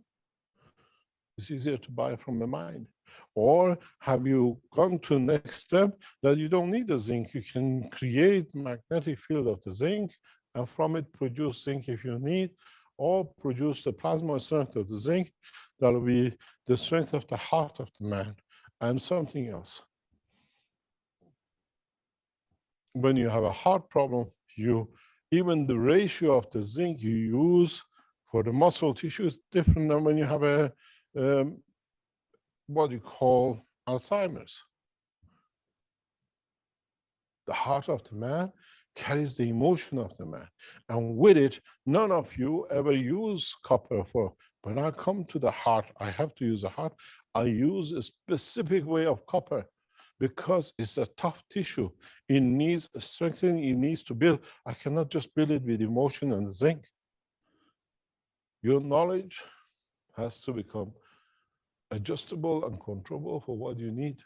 It's easier to buy from the mine. Or have you gone to the next step that you don't need the zinc? You can create magnetic field of the zinc and from it produce zinc if you need, or produce the plasma strength of the zinc. That'll be the strength of the heart of the man and something else. When you have a heart problem, even the ratio of the zinc you use for the muscle tissue is different than when you have a what you call Alzheimer's. The heart of the man carries the emotion of the man, and with it, none of you ever use copper for. When I come to the heart, I have to use the heart. I use a specific way of copper, because it's a tough tissue. It needs strengthening, it needs to build. I cannot just build it with emotion and zinc. Your knowledge has to become adjustable and controllable for what you need.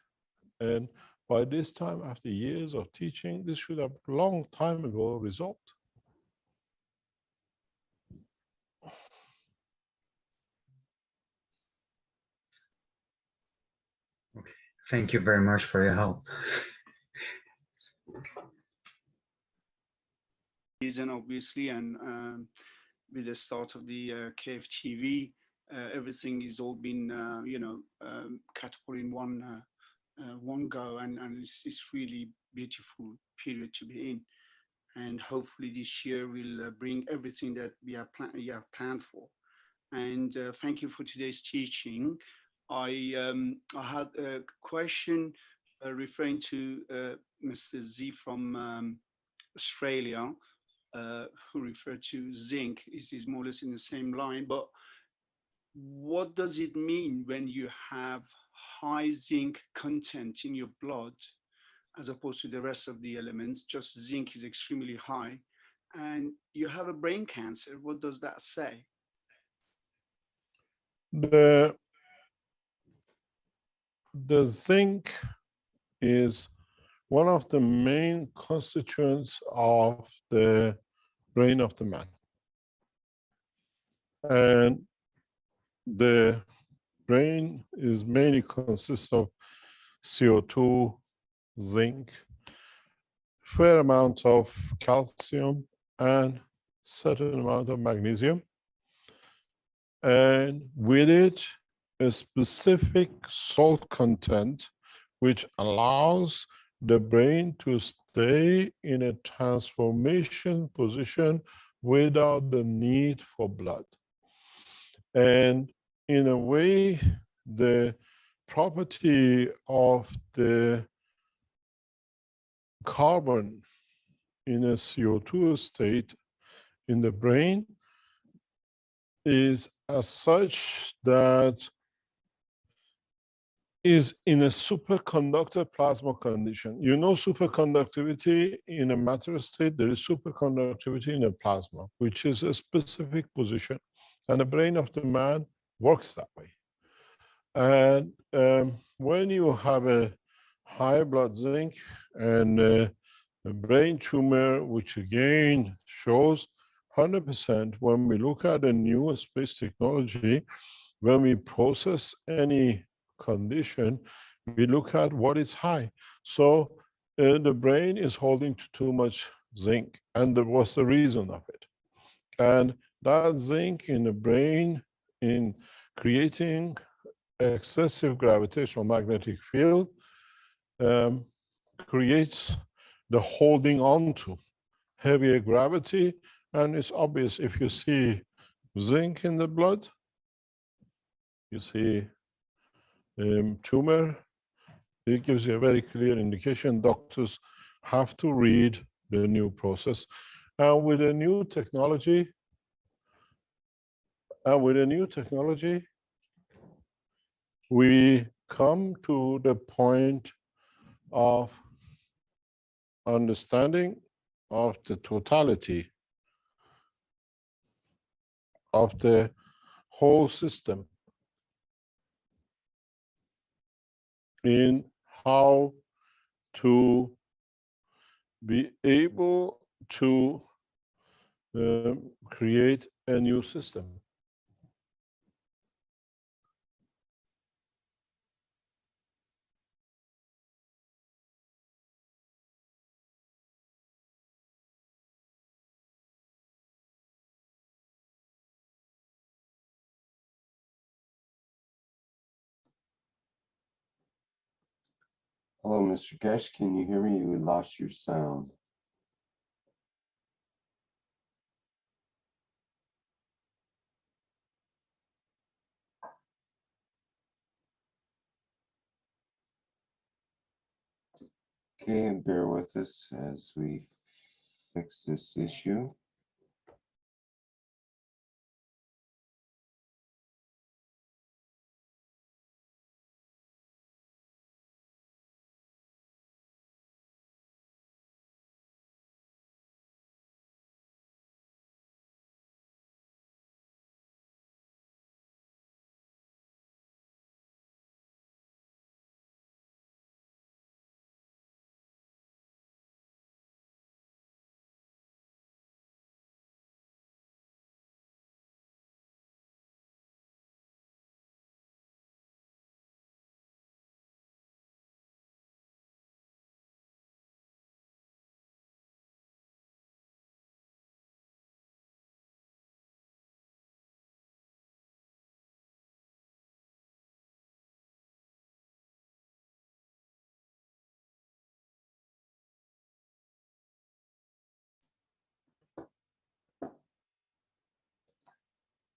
And by this time, after years of teaching, this should have long time ago resolved. Okay. Thank you very much for your help. And obviously, and with the start of the KFTV, everything is all been catapulted in one go, and it's really beautiful period to be in. And hopefully this year will bring everything that we have planned for. And thank you for today's teaching. I had a question referring to Mr. Z from Australia, who referred to zinc. Is more or less in the same line, but what does it mean when you have high zinc content in your blood as opposed to the rest of the elements? Just zinc is extremely high and you have a brain cancer. What does that say? The zinc is one of the main constituents of the brain of the man. And the brain is mainly consists of CO2, zinc, fair amount of calcium, and certain amount of magnesium. And with it, a specific salt content, which allows the brain to stay in a transformation position without the need for blood. And in a way, the property of the carbon in a CO2 state in the brain is as such that is in a superconductor plasma condition. You know superconductivity in a matter state, there is superconductivity in a plasma, which is a specific position. And the brain of the man works that way. And when you have a high blood zinc and a brain tumor, which again shows 100% when we look at a new space technology, when we process any condition, we look at what is high. So the brain is holding too much zinc, and there was the reason of it. And that zinc in the brain, in creating excessive gravitational magnetic field, creates the holding on to heavier gravity. And it's obvious if you see zinc in the blood, you see tumor, it gives you a very clear indication. Doctors have to read the new process. And with a new technology, we come to the point of understanding of the totality of the whole system in how to be able to create a new system. Hello, Mr. Keshe, can you hear me? You lost your sound. Okay, and bear with us as we fix this issue.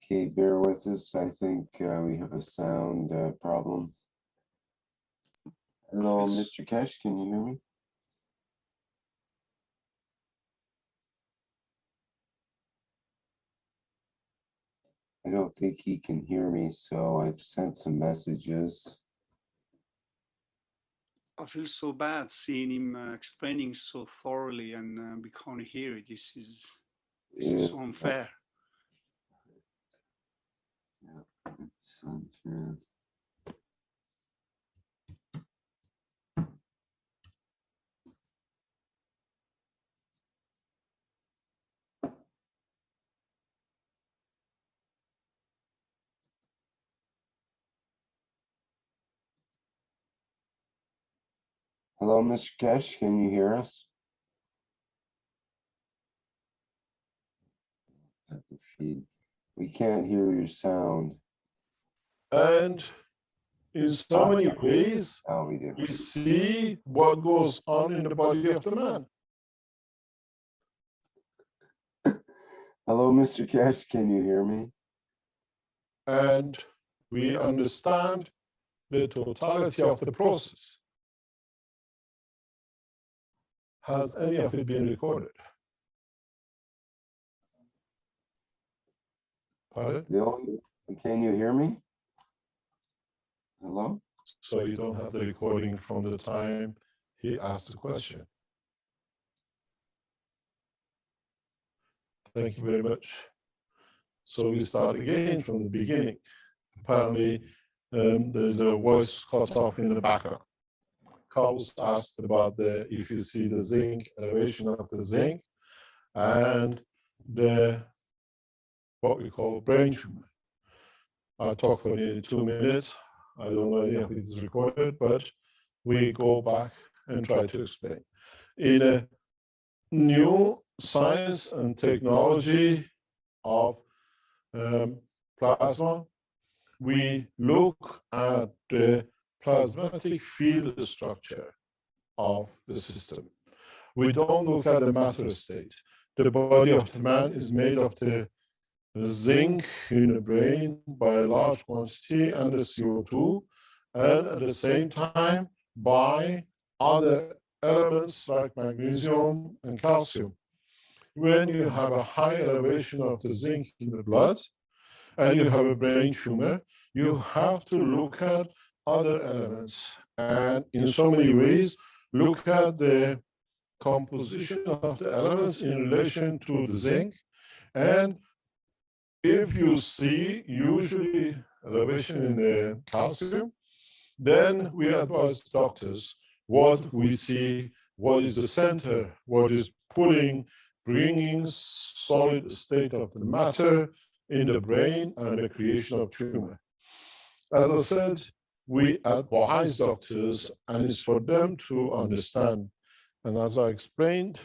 Okay, bear with us. I think we have a sound problem. Hello, Mr. Keshe, can you hear me? I don't think he can hear me, so I've sent some messages. I feel so bad seeing him explaining so thoroughly and we can't hear it. This is so unfair. Yeah, it's unfair. Hello, Mr. Keshe, can you hear us? Have the feed. We can't hear your sound. And in so many ways, Oh, we do. we see what goes on in the body of the man. Hello, Mr. Keshe, can you hear me? And we understand the totality of the process. Has any of it been recorded? Pardon? Can you hear me? Hello? so you don't have the recording from the time he asked the question. Thank you very much. So we start again from the beginning. Apparently, there's a voice cut off in the background. Carl was asked about if you see the zinc, elevation of the zinc, and what we call brain tumor. I talked for nearly 2 minutes. I don't know if it is recorded, but we go back and try to explain. In a new science and technology of plasma, we look at the plasmatic field structure of the system. We don't look at the matter state. The body of the man is made of the zinc in the brain by a large quantity and the CO2, and at the same time by other elements like magnesium and calcium. When you have a high elevation of the zinc in the blood and you have a brain tumor, you have to look at other elements, and in so many ways look at the composition of the elements in relation to the zinc. And if you see usually elevation in the calcium, then we advise doctors what we see, what is the center, what is bringing solid state of the matter in the brain and the creation of tumor. As I said, we advise doctors, and it's for them to understand. And as I explained,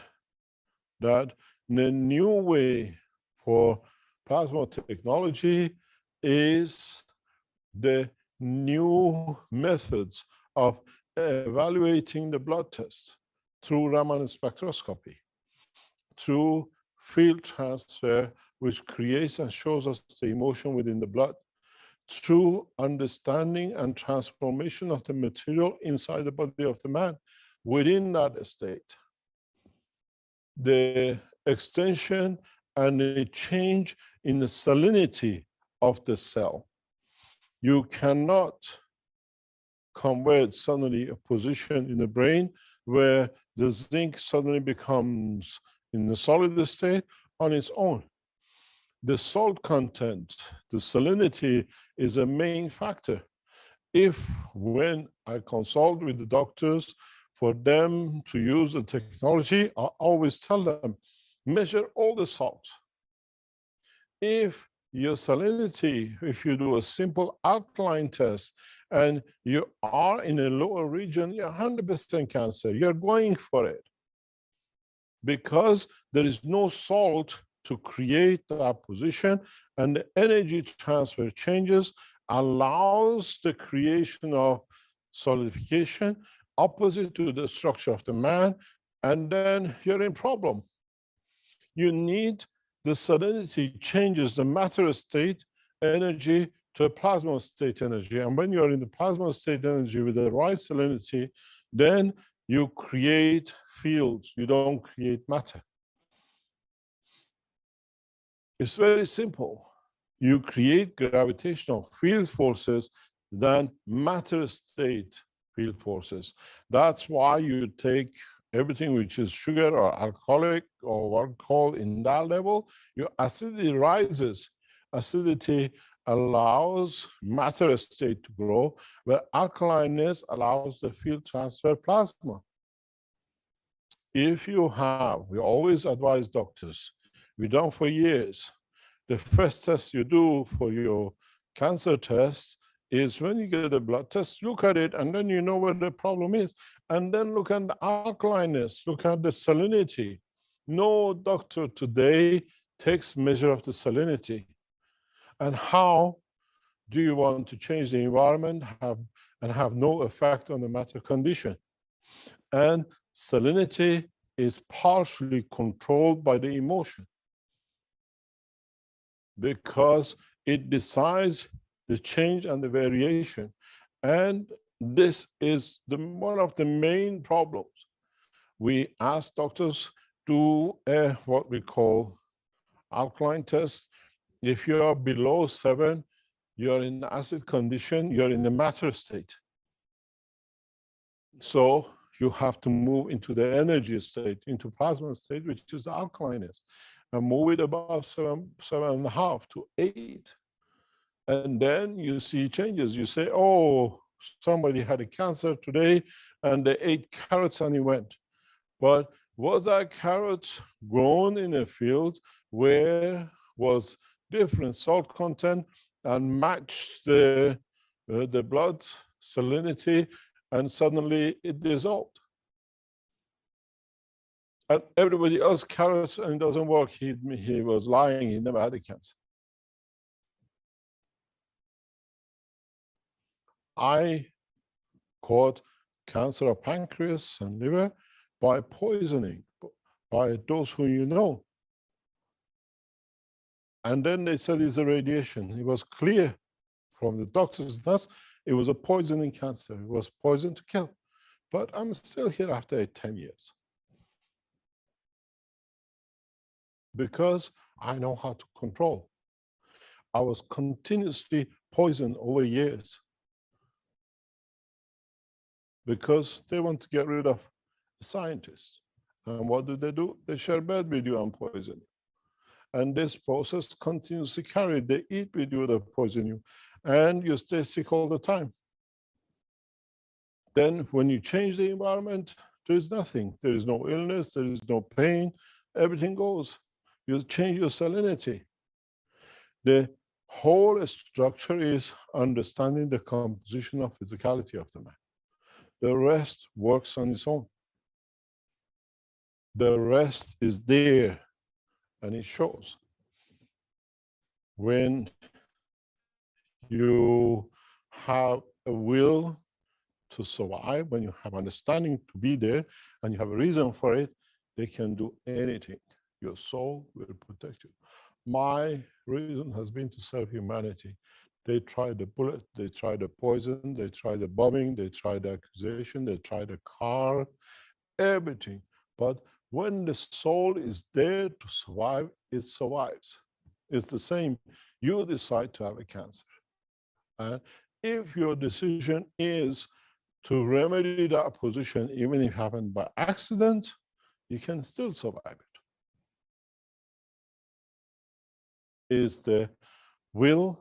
that the new way for plasma technology is the new methods of evaluating the blood test through Raman spectroscopy, through field transfer, which creates and shows us the emotion within the blood, through understanding and transformation of the material inside the body of the man within that state. The extension and the change in the salinity of the cell. You cannot convert suddenly a position in the brain where the zinc suddenly becomes in the solid state on its own. The salt content, the salinity is a main factor. If when I consult with the doctors for them to use the technology, I always tell them, measure all the salt. If your salinity, if you do a simple alkaline test and you are in a lower region, you're 100% cancer, you're going for it. Because there is no salt to create that position, and the energy transfer changes allows the creation of solidification opposite to the structure of the man, and then you're in problem. You need the salinity changes the matter state energy to a plasma state energy, and when you're in the plasma state energy with the right salinity, then you create fields, you don't create matter. It's very simple. You create gravitational field forces than matter state field forces. That's why you take everything which is sugar or alcoholic or alcohol in that level, your acidity rises. Acidity allows matter state to grow, where alkalineness allows the field transfer plasma. If you have, we always advise doctors, we've done for years, the first test you do for your cancer test is when you get the blood test, look at it, and then you know where the problem is. And then look at the alkalineness, look at the salinity. No doctor today takes measure of the salinity. And how do you want to change the environment and have no effect on the matter condition? And salinity is partially controlled by the emotion, because it decides the change and the variation. And this is one of the main problems. We ask doctors to do what we call alkaline test. If you are below 7, you're in acid condition, you're in the matter state. So you have to move into the energy state, into plasma state, which is the alkalineness, and move it above 7.5 to 8. And then you see changes. You say, oh, somebody had a cancer today and they ate carrots and it went. But was that carrot grown in a field where was different salt content and matched the blood salinity, and suddenly it dissolved? And everybody else carrots and it doesn't work. He was lying, he never had a cancer. I caught cancer of pancreas and liver by poisoning, by those who you know. And then they said it's a radiation. It was clear from the doctors and us, it was a poisoning cancer. It was poison to kill. But I'm still here after 10 years. Because I know how to control. I was continuously poisoned over years. Because they want to get rid of the scientists. And what do? They share bed with you and poison you. And this process continues to carry. They eat with you, they poison you. And you stay sick all the time. Then when you change the environment, there is nothing. There is no illness, there is no pain, everything goes. You change your salinity. The whole structure is understanding the composition of physicality of the man. The rest works on its own. The rest is there and it shows. When you have a will to survive, when you have understanding to be there and you have a reason for it, they can do anything. Your soul will protect you. My reason has been to serve humanity. They tried the bullet, they tried the poison, they tried the bombing, they tried the accusation, they tried the car, everything. But when the soul is there to survive, it survives. It's the same. You decide to have a cancer. And if your decision is to remedy that position, even if it happened by accident, you can still survive it. Is the will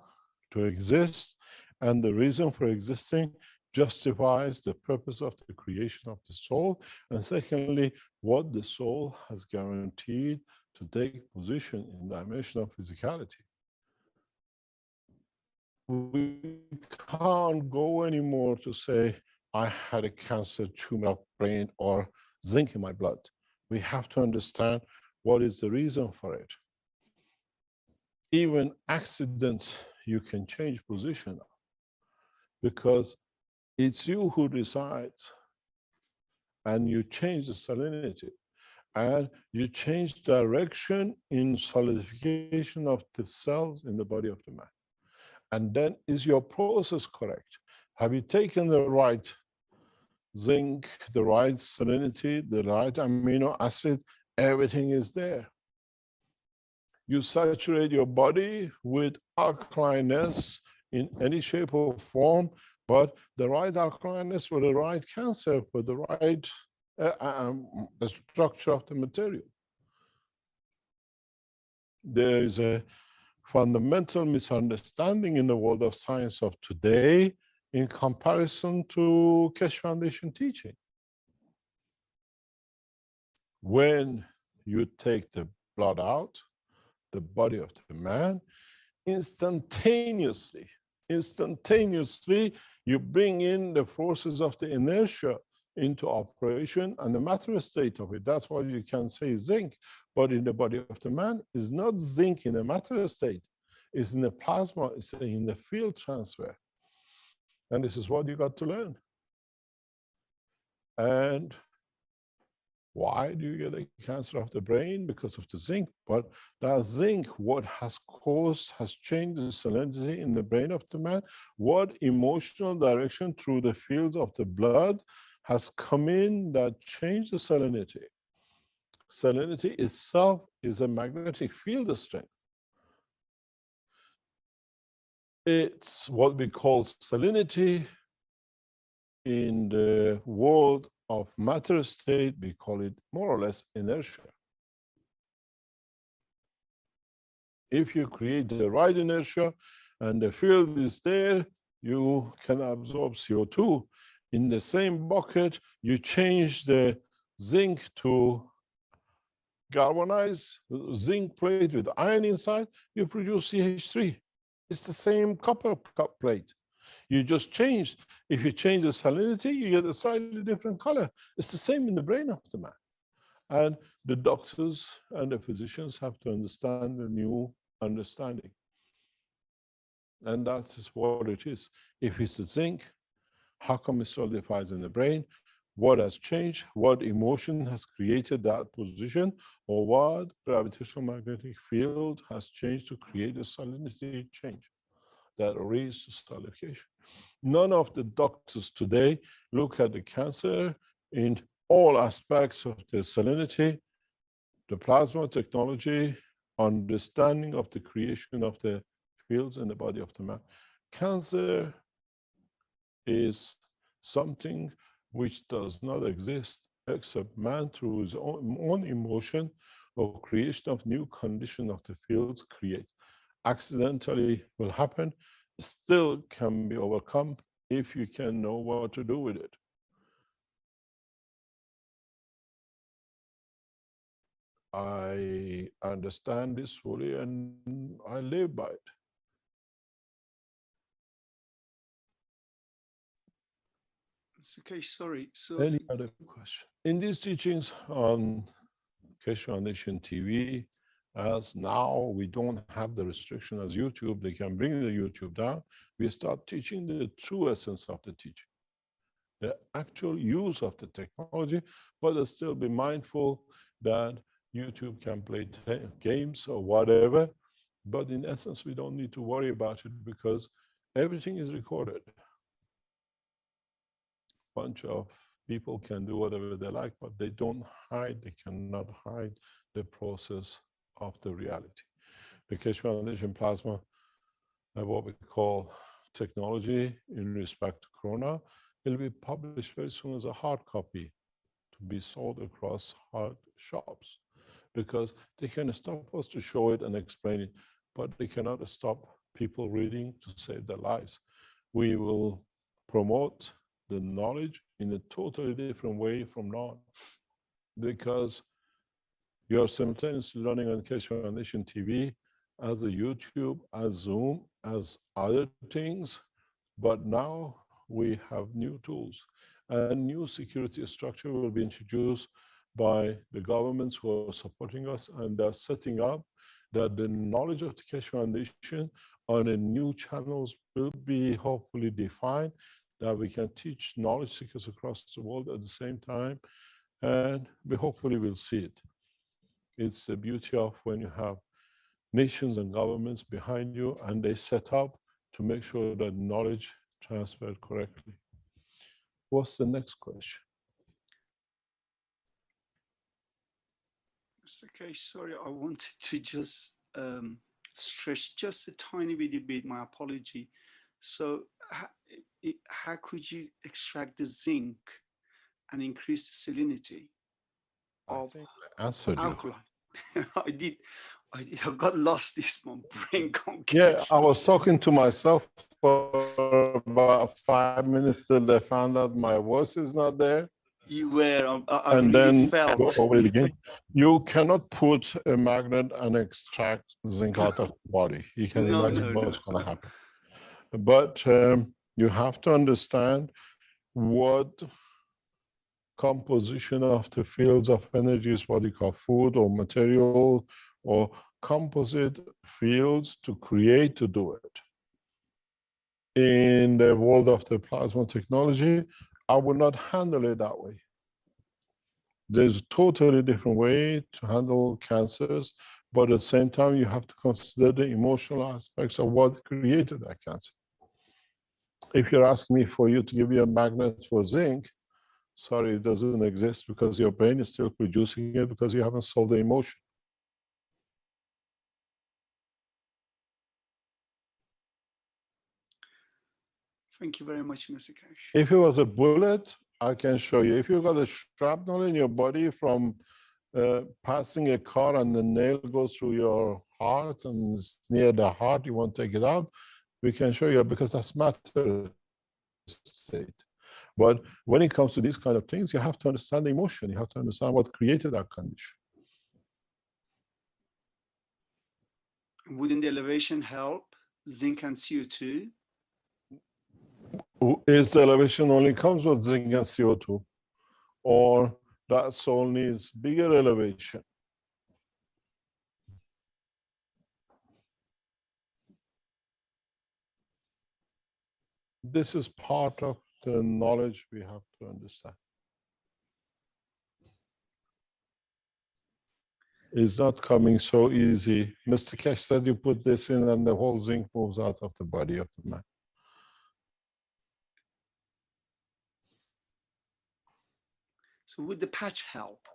to exist, and the reason for existing justifies the purpose of the creation of the soul, and secondly, what the soul has guaranteed to take position in the dimension of physicality. We can't go anymore to say, I had a cancer tumor of brain or zinc in my blood. We have to understand what is the reason for it. Even accidents, you can change position because it's you who decides, and you change the salinity, and you change direction in solidification of the cells in the body of the man. And then is your process correct? Have you taken the right zinc, the right salinity, the right amino acid? Everything is there. You saturate your body with alkalineness in any shape or form, but the right alkalineness for the right cancer, for the right the structure of the material. There is a fundamental misunderstanding in the world of science of today in comparison to Keshe Foundation teaching. When you take the blood out, the body of the man, instantaneously, you bring in the forces of the inertia into operation and the matter state of it. That's why you can say zinc, but in the body of the man is not zinc in the matter state. It's in the plasma, it's in the field transfer. And this is what you got to learn. And why do you get a cancer of the brain? Because of the zinc. But that zinc, what has caused, has changed the salinity in the brain of the man. What emotional direction through the fields of the blood has come in that changed the salinity. Salinity itself is a magnetic field strength. It's what we call salinity in the world of matter state, we call it more or less inertia. If you create the right inertia and the field is there, you can absorb CO2. In the same bucket, you change the zinc to galvanized zinc plate with iron inside, you produce CH3. It's the same copper plate. You just change. If you change the salinity, you get a slightly different color. It's the same in the brain of the man. And the doctors and the physicians have to understand the new understanding. And that's what it is. If it's the zinc, how come it solidifies in the brain? What has changed? What emotion has created that position? Or what gravitational magnetic field has changed to create a salinity change that leads to solidification? None of the doctors today look at the cancer in all aspects of the salinity, the plasma technology, understanding of the creation of the fields in the body of the man. Cancer is something which does not exist except man through his own emotion or creation of new condition of the fields creates. Accidentally will happen, still can be overcome if you can know what to do with it. I understand this fully and I live by it. Mr. Keshe, sorry. So Any other question? In these teachings on Keshe Foundation TV, as now we don't have the restriction as YouTube, they can bring the YouTube down. We start teaching the true essence of the teaching, the actual use of the technology, but still be mindful that YouTube can play games or whatever. But in essence, we don't need to worry about it because everything is recorded. Bunch of people can do whatever they like, but they don't hide, they cannot hide the process of the reality. The Keshe Foundation Plasma, what we call technology in respect to Corona, it'll be published very soon as a hard copy to be sold across hard shops, because they can stop us to show it and explain it, but they cannot stop people reading to save their lives. We will promote the knowledge in a totally different way from now, because you are simultaneously running on Keshe Foundation TV as a YouTube, as Zoom, as other things, but now we have new tools. A new security structure will be introduced by the governments who are supporting us, and they're setting up that the knowledge of the Keshe Foundation on a new channels will be hopefully defined, that we can teach knowledge seekers across the world at the same time, and we hopefully will see it. It's the beauty of when you have nations and governments behind you and they set up to make sure that knowledge transferred correctly. What's the next question? Mr. Keshe, sorry, I wanted to just stress just a tiny bit, my apology. So how could you extract the zinc and increase the salinity of alkaline? I got lost this month. Brain can't Yeah, I was talking to myself for about 5 minutes till they found out my voice is not there. You were, I and really then felt. go over it again. You cannot put a magnet and extract zinc out of the body. You can imagine what's going to happen. But you have to understand what composition of the fields of energy is what you call food or material or composite fields to create to do it. In the world of the plasma technology, I will not handle it that way. There's a totally different way to handle cancers, but at the same time, you have to consider the emotional aspects of what created that cancer. If you're asking me for you to give you a magnet for zinc, sorry, it doesn't exist because your brain is still producing it because you haven't solved the emotion. Thank you very much, Mr. Keshe. If it was a bullet, I can show you. If you got a shrapnel in your body from passing a car and the nail goes through your heart and it's near the heart, you want to take it out, we can show you because that's matter state. But when it comes to these kind of things, you have to understand the emotion. You have to understand what created that condition. Wouldn't the elevation help zinc and CO2? Is the elevation only comes with zinc and CO2? Or that soul needs bigger elevation? This is part of the knowledge we have to understand. It's not coming so easy. Mr. Keshe said you put this in and the whole zinc moves out of the body of the man. So would the patch help?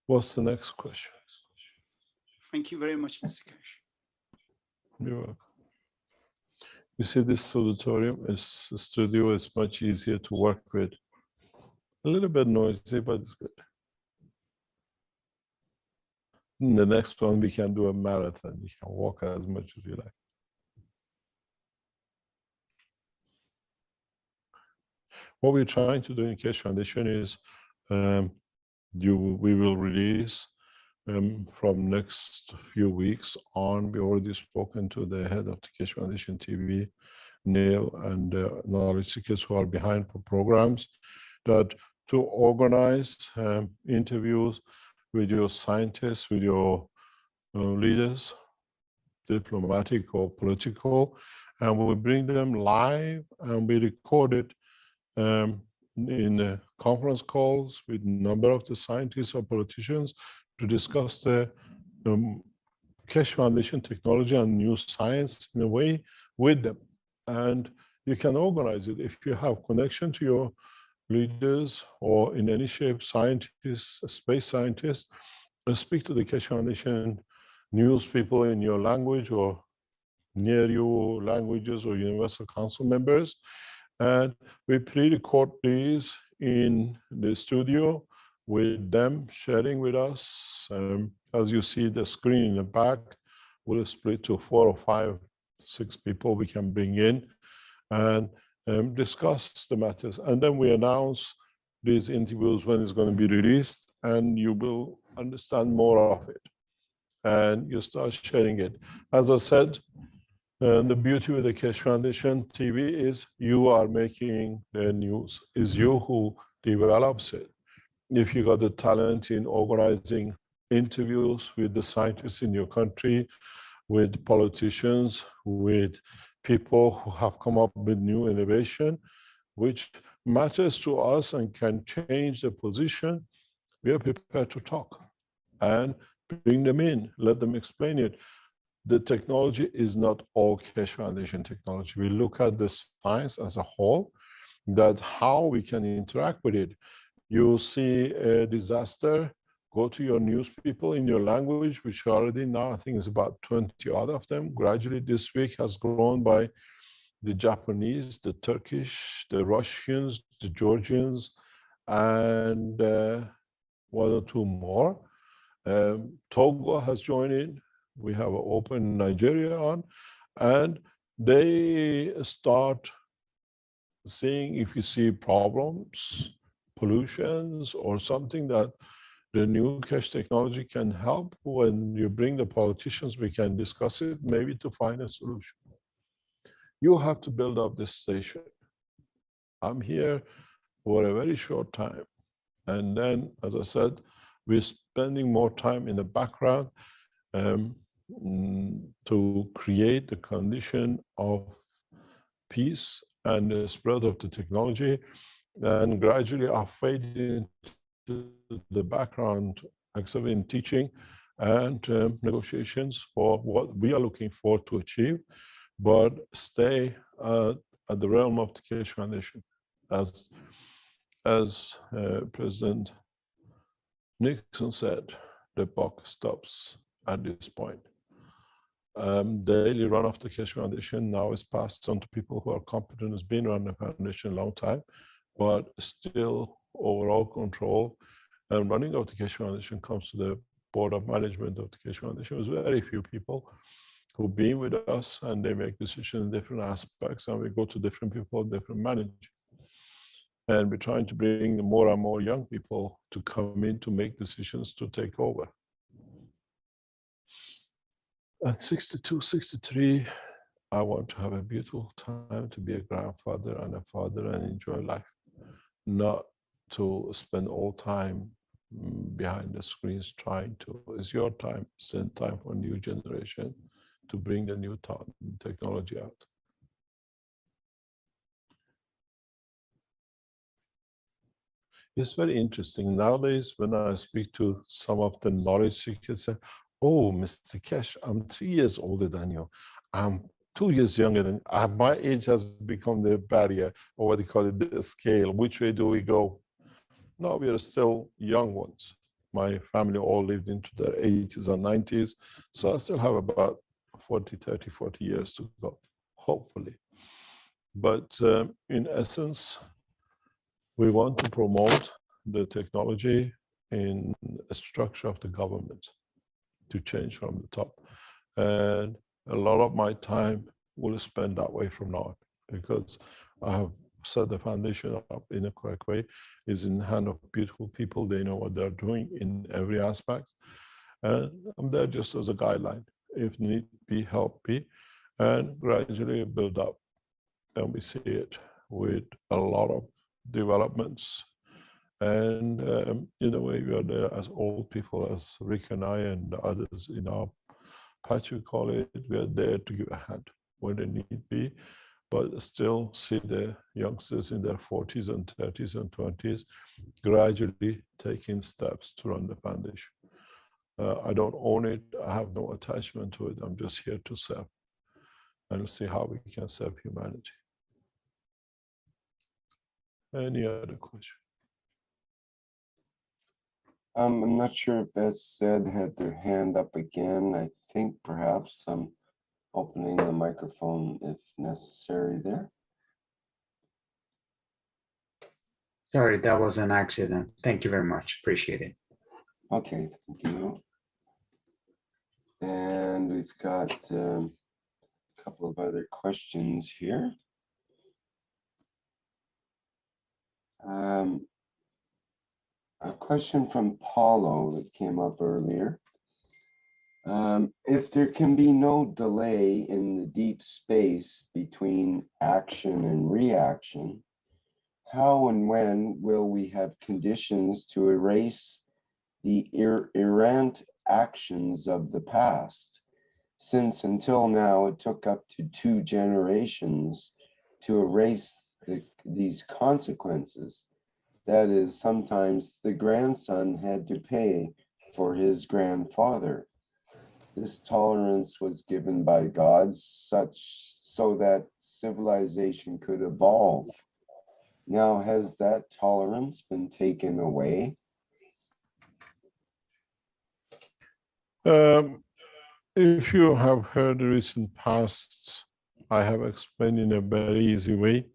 What's the next question? Thank you very much, Mr. Keshe. You're welcome. You see, this auditorium studio is much easier to work with. A little bit noisy, but it's good. In the next one, we can do a marathon. You can walk as much as you like. What we're trying to do in Keshe Foundation is we will release from next few weeks on. We already spoken to the head of the Keshe Foundation TV, Neil, and knowledge seekers who are behind for programs, that to organize interviews with your scientists, with your leaders, diplomatic or political, and we bring them live and we record it in conference calls with a number of the scientists or politicians to discuss the Keshe Foundation technology and new science in a way with them. And you can organize it if you have connection to your leaders or in any shape scientists, space scientists, speak to the Keshe Foundation news people in your language or near you languages or Universal Council members. And we pre-record these in the studio with them sharing with us. As you see the screen in the back, we'll split to 4 or 5, 6 people we can bring in and discuss the matters. And then we announce these interviews when it's going to be released, and you will understand more of it. And you start sharing it. As I said, the beauty with the Keshe Foundation TV is you are making the news. It's you who develops it. If you got the talent in organizing interviews with the scientists in your country, with politicians, with people who have come up with new innovation, which matters to us and can change the position, we are prepared to talk and bring them in, let them explain it. The technology is not all Keshe Foundation technology. We look at the science as a whole, that how we can interact with it. You see a disaster, go to your news people in your language, which already now I think is about 20 odd of them. Gradually this week has grown by the Japanese, the Turkish, the Russians, the Georgians, and 1 or 2 more. Togo has joined in. We have an open Nigeria on, and they start seeing if you see problems, pollutions, or something that the new Keshe technology can help. When you bring the politicians, we can discuss it, maybe to find a solution. You have to build up this station. I'm here for a very short time. And then, as I said, we're spending more time in the background to create the condition of peace and the spread of the technology, and gradually are fading into the background, except in teaching and negotiations for what we are looking for to achieve, but stay at the realm of the Keshe Foundation. As President Nixon said, the buck stops at this point. daily run of the Keshe Foundation now is passed on to people who are competent, has been running the foundation a long time, but still overall control and running of the Keshe Foundation comes to the board of management of the Keshe Foundation. There's very few people who've been with us and they make decisions in different aspects, and we go to different people, different managers. And we're trying to bring more and more young people to come in to make decisions to take over. At 62, 63, I want to have a beautiful time to be a grandfather and a father and enjoy life, not to spend all time behind the screens trying to. It's your time, spend time for a new generation to bring the new technology out. It's very interesting. Nowadays, when I speak to some of the knowledge seekers, say, oh, Mr. Keshe, I'm 3 years older than you. I'm 2 years younger than you. My age has become the barrier, or what they call it, the scale. Which way do we go? No, we are still young ones. My family all lived into their 80s and 90s. So I still have about 40 years to go, hopefully. But in essence, we want to promote the technology in a structure of the government to change from the top. And a lot of my time will spend that way from now on, because I have set the foundation up in a correct way, is in the hand of beautiful people. They know what they're doing in every aspect. And I'm there just as a guideline. If need be, help me, and gradually build up. And we see it with a lot of developments. And in a way, we are there as old people, as Rick and I and others in our patch, we call it, we are there to give a hand when they need be, but still see the youngsters in their 40s and 30s and 20s gradually taking steps to run the foundation. I don't own it, I have no attachment to it, I'm just here to serve and see how we can serve humanity. Any other question? I'm not sure if Ed had their hand up again. I think perhaps I'm opening the microphone if necessary there. Sorry, that was an accident. Thank you very much. Appreciate it. Okay, thank you. And we've got a couple of other questions here. A question from Paulo that came up earlier. If there can be no delay in the deep space between action and reaction, how and when will we have conditions to erase the errant actions of the past? Since until now it took up to 2 generations to erase these consequences. That is, sometimes the grandson had to pay for his grandfather. This tolerance was given by God so that civilization could evolve. Now, has that tolerance been taken away? If you have heard the recent past, I have explained in a very easy way.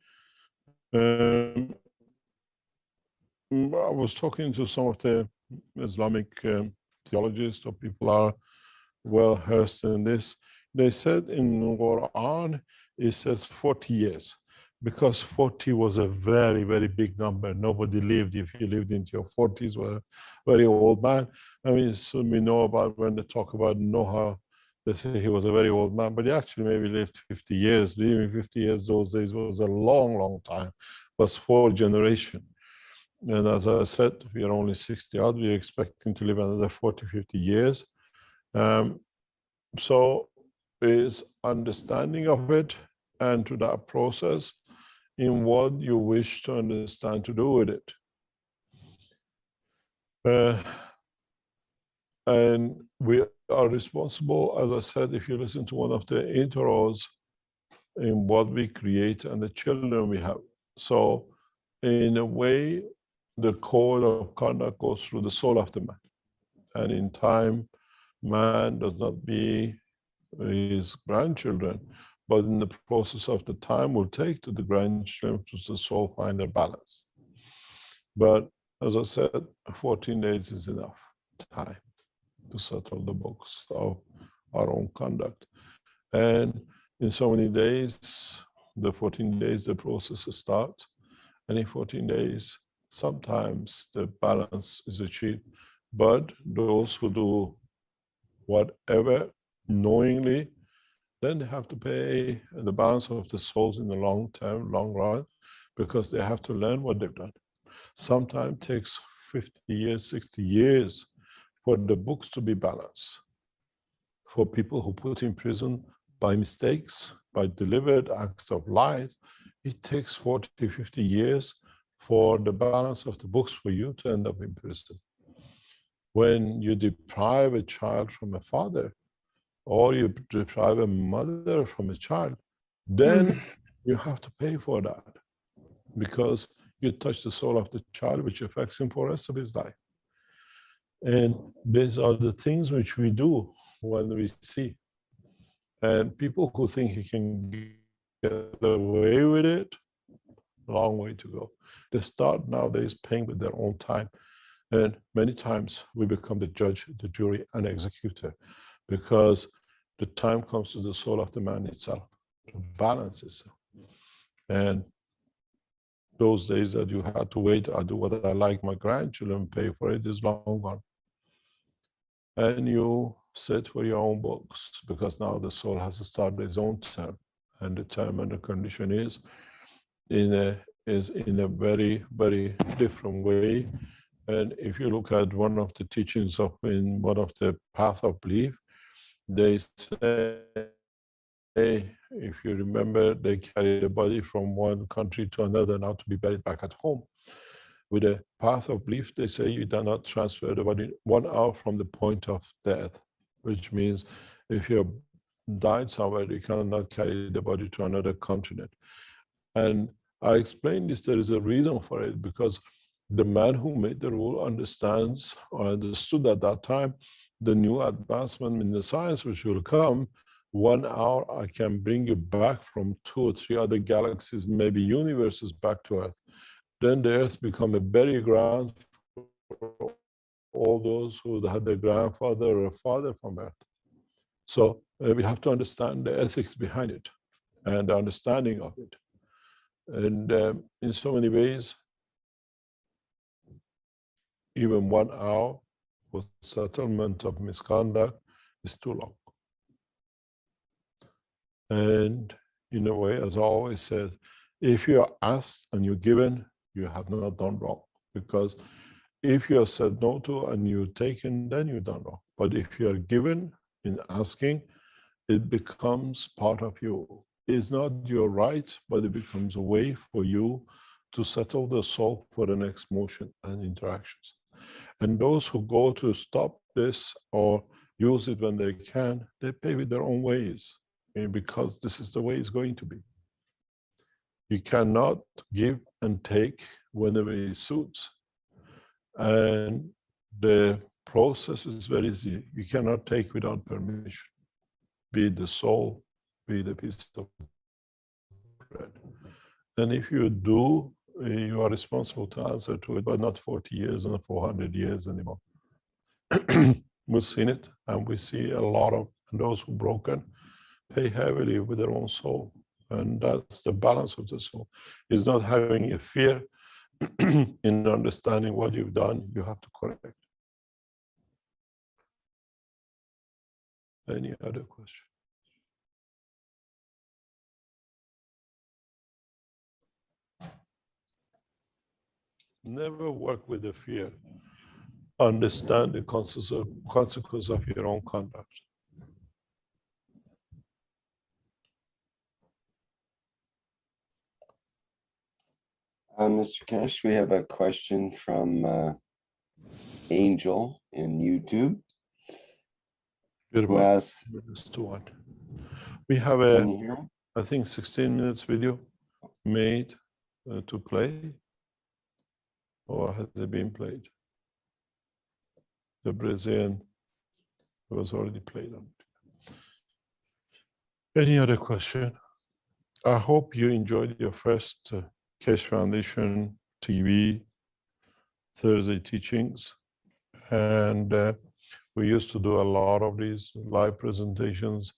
I was talking to some of the Islamic theologists, or people are well versed in this. They said in the Quran, it says 40 years, because 40 was a very, very big number. Nobody lived. If you lived into your 40s, were a very old man. I mean, so we know about when they talk about Noah, they say he was a very old man, but he actually maybe lived 50 years. Living 50 years those days was a long, long time. It was 4 generations. And as I said, we are only 60 odd, we're expecting to live another 40, 50 years. So is understanding of it and to that process in what you wish to understand to do with it. And we are responsible, as I said, if you listen to one of the intros, in what we create and the children we have. So in a way, the code of conduct goes through the soul of the man. And in time, man does not be his grandchildren, but in the process of the time will take to the grandchildren to the soul find their balance. But as I said, 14 days is enough time to settle the books of our own conduct. And in so many days, the 14 days, the process starts. And in 14 days, sometimes the balance is achieved. But those who do whatever knowingly, then they have to pay the balance of the souls in the long term, long run, because they have to learn what they've done. Sometimes it takes 50 years, 60 years for the books to be balanced. For people who put in prison by mistakes, by deliberate acts of lies, it takes 40, 50 years for the balance of the books for you to end up in prison. When you deprive a child from a father, or you deprive a mother from a child, then you have to pay for that, because you touch the soul of the child, which affects him for the rest of his life. And these are the things which we do when we see. And people who think he can get away with it, long way to go. They start nowadays paying with their own time. And many times we become the judge, the jury, and executor, because the time comes to the soul of the man itself, to balance itself. And those days that you had to wait, I do what I like, my grandchildren pay for it, is long gone. And you sit for your own books, because now the soul has to start its own term. And the term and the condition is in a very, very different way. And if you look at one of the teachings in one of the path of belief, they say, if you remember, they carry the body from one country to another now to be buried back at home. With a path of belief, they say you do not transfer the body 1 hour from the point of death, which means if you died somewhere, you cannot carry the body to another continent. And I explained this, there is a reason for it, because the man who made the rule understands or understood at that time the new advancement in the science which will come. 1 hour, I can bring you back from 2 or 3 other galaxies, maybe universes, back to Earth. Then the Earth become a burying ground for all those who had their grandfather or father from Earth. So we have to understand the ethics behind it and the understanding of it. And in so many ways, even 1 hour for settlement of misconduct is too long. And in a way, as I always said, if you are asked and you're given, you have not done wrong. Because if you are said no to and you're taken, then you've done wrong. But if you are given in asking, it becomes part of you. It's not your right, but it becomes a way for you to settle the soul for the next motion and interactions. And those who go to stop this or use it when they can, they pay with their own ways, because this is the way it's going to be. You cannot give and take whenever it suits. And the process is very easy. You cannot take without permission, be it the soul, be it a piece of bread. And if you do, you are responsible to answer to it, but not 40 years and 400 years anymore. We've seen it, and we see a lot of those who broken pay heavily with their own soul. And that's the balance of the soul. It's not having a fear in understanding what you've done, you have to correct. Any other question? Never work with the fear. Understand the consequence of your own conduct. Mr. Keshe, we have a question from Angel in YouTube. Who asks, we have can you hear me? I think 16 minutes video made to play, or has it been played? The Brazilian was already played on it. Any other question? I hope you enjoyed your first Keshe Foundation TV Thursday teachings. And we used to do a lot of these live presentations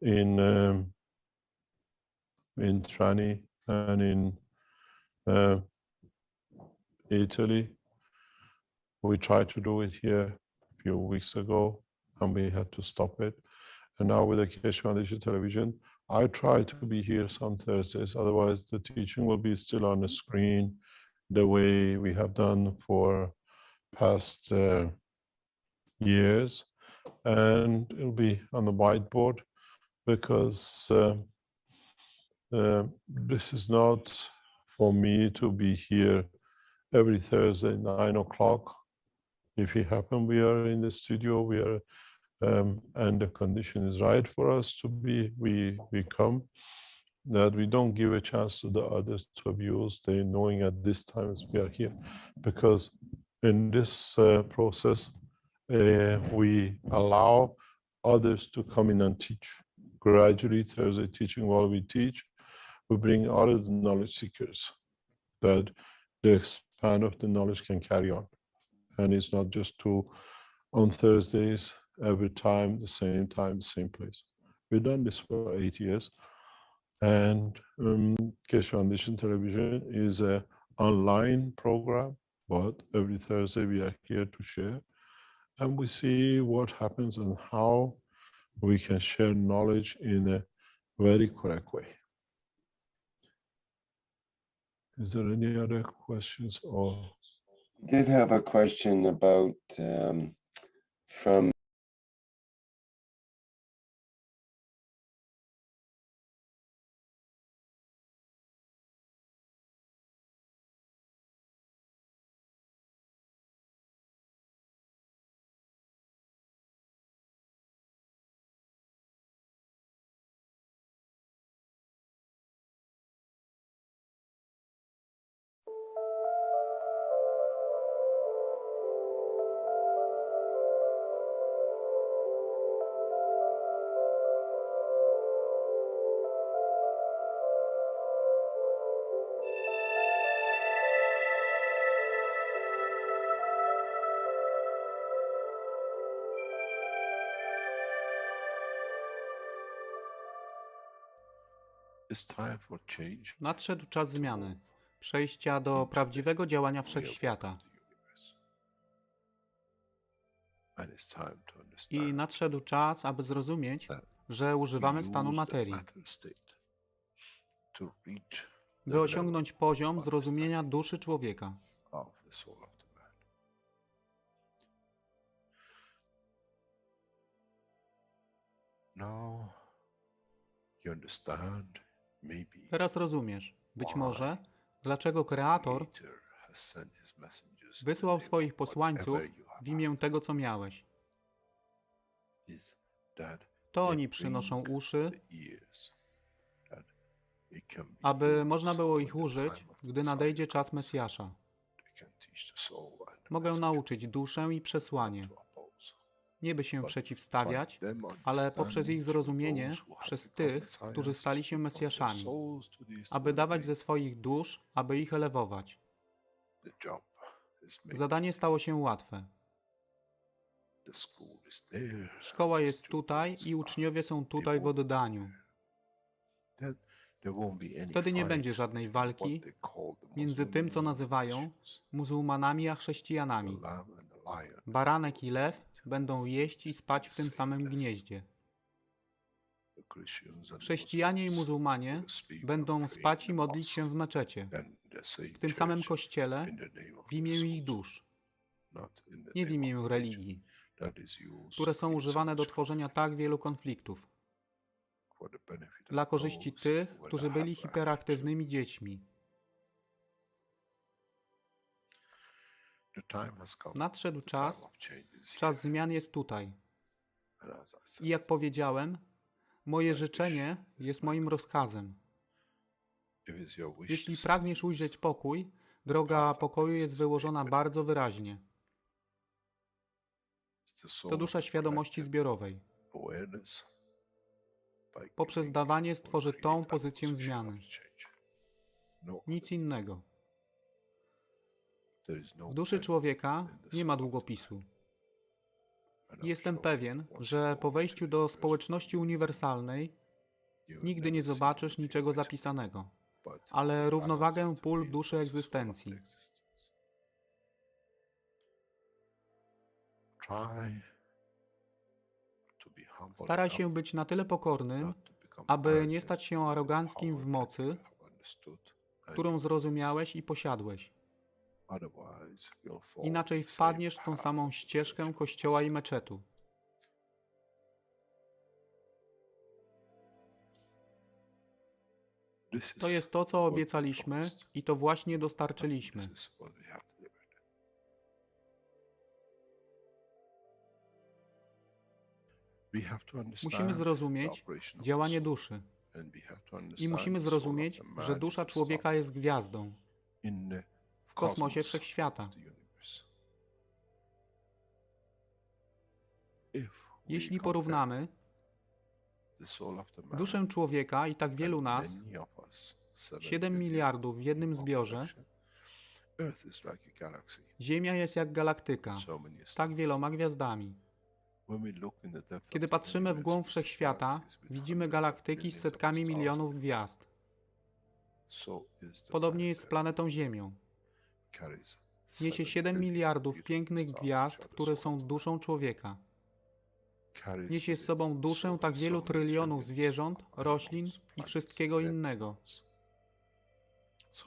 in Trani and in Italy. We tried to do it here a few weeks ago, and we had to stop it. And now with the Keshe Foundation Television, I try to be here some Thursdays. Otherwise, the teaching will be still on the screen the way we have done for past years. And it'll be on the whiteboard because this is not for me to be here every Thursday, 9 o'clock. If it happen, we are in the studio, we are, and the condition is right for us to be, we come, that we don't give a chance to the others to abuse, they knowing at this time we are here. Because in this process, we allow others to come in and teach. Gradually, Thursday teaching while we teach, we bring other knowledge seekers that the span of the knowledge can carry on. And it's not just on Thursdays, every time, the same place. We've done this for 8 years. And Keshe Foundation Television is an online program, but every Thursday we are here to share. And we see what happens and how we can share knowledge in a very correct way. Is there any other questions or? I did have a question about from Nadszedł czas zmiany, przejścia do prawdziwego działania wszechświata. I nadszedł czas, aby zrozumieć, że używamy stanu materii, by osiągnąć poziom zrozumienia duszy człowieka. Teraz rozumiesz, być może, dlaczego Kreator wysłał swoich posłańców w imię tego, co miałeś. To oni przynoszą uszy, aby można było ich użyć, gdy nadejdzie czas Mesjasza. Mogę nauczyć duszę i przesłanie. Nie by się przeciwstawiać, ale poprzez ich zrozumienie, przez tych, którzy stali się Mesjaszami, aby dawać ze swoich dusz, aby ich elewować. Zadanie stało się łatwe. Szkoła jest tutaj i uczniowie są tutaj w oddaniu. Wtedy nie będzie żadnej walki między tym, co nazywają muzułmanami a chrześcijanami. Baranek i lew będą jeść i spać w tym samym gnieździe. Chrześcijanie i muzułmanie będą spać i modlić się w meczecie, w tym samym kościele, w imię ich dusz, nie w imię religii, które są używane do tworzenia tak wielu konfliktów, dla korzyści tych, którzy byli hiperaktywnymi dziećmi. Nadszedł czas zmian jest tutaj. I jak powiedziałem, moje życzenie jest moim rozkazem. Jeśli pragniesz ujrzeć pokój, droga pokoju jest wyłożona bardzo wyraźnie. To dusza świadomości zbiorowej. Poprzez dawanie stworzy tą pozycję zmiany. Nic innego. W duszy człowieka nie ma długopisu. Jestem pewien, że po wejściu do społeczności uniwersalnej nigdy nie zobaczysz niczego zapisanego, ale równowagę pól duszy egzystencji. Staraj się być na tyle pokornym, aby nie stać się aroganckim w mocy, którą zrozumiałeś i posiadłeś. Inaczej wpadniesz w tą samą ścieżkę kościoła i meczetu. To jest to, co obiecaliśmy i to właśnie dostarczyliśmy. Musimy zrozumieć działanie duszy i musimy zrozumieć, że dusza człowieka jest gwiazdą w kosmosie wszechświata. Jeśli porównamy duszę człowieka i tak wielu nas, 7 miliardów w jednym zbiorze, Ziemia jest jak galaktyka z tak wieloma gwiazdami. Kiedy patrzymy w głąb wszechświata, widzimy galaktyki z setkami milionów gwiazd. Podobnie jest z planetą Ziemią. Niesie 7 miliardów pięknych gwiazd, które są duszą człowieka. Niesie z sobą duszę tak wielu trylionów zwierząt, roślin i wszystkiego innego.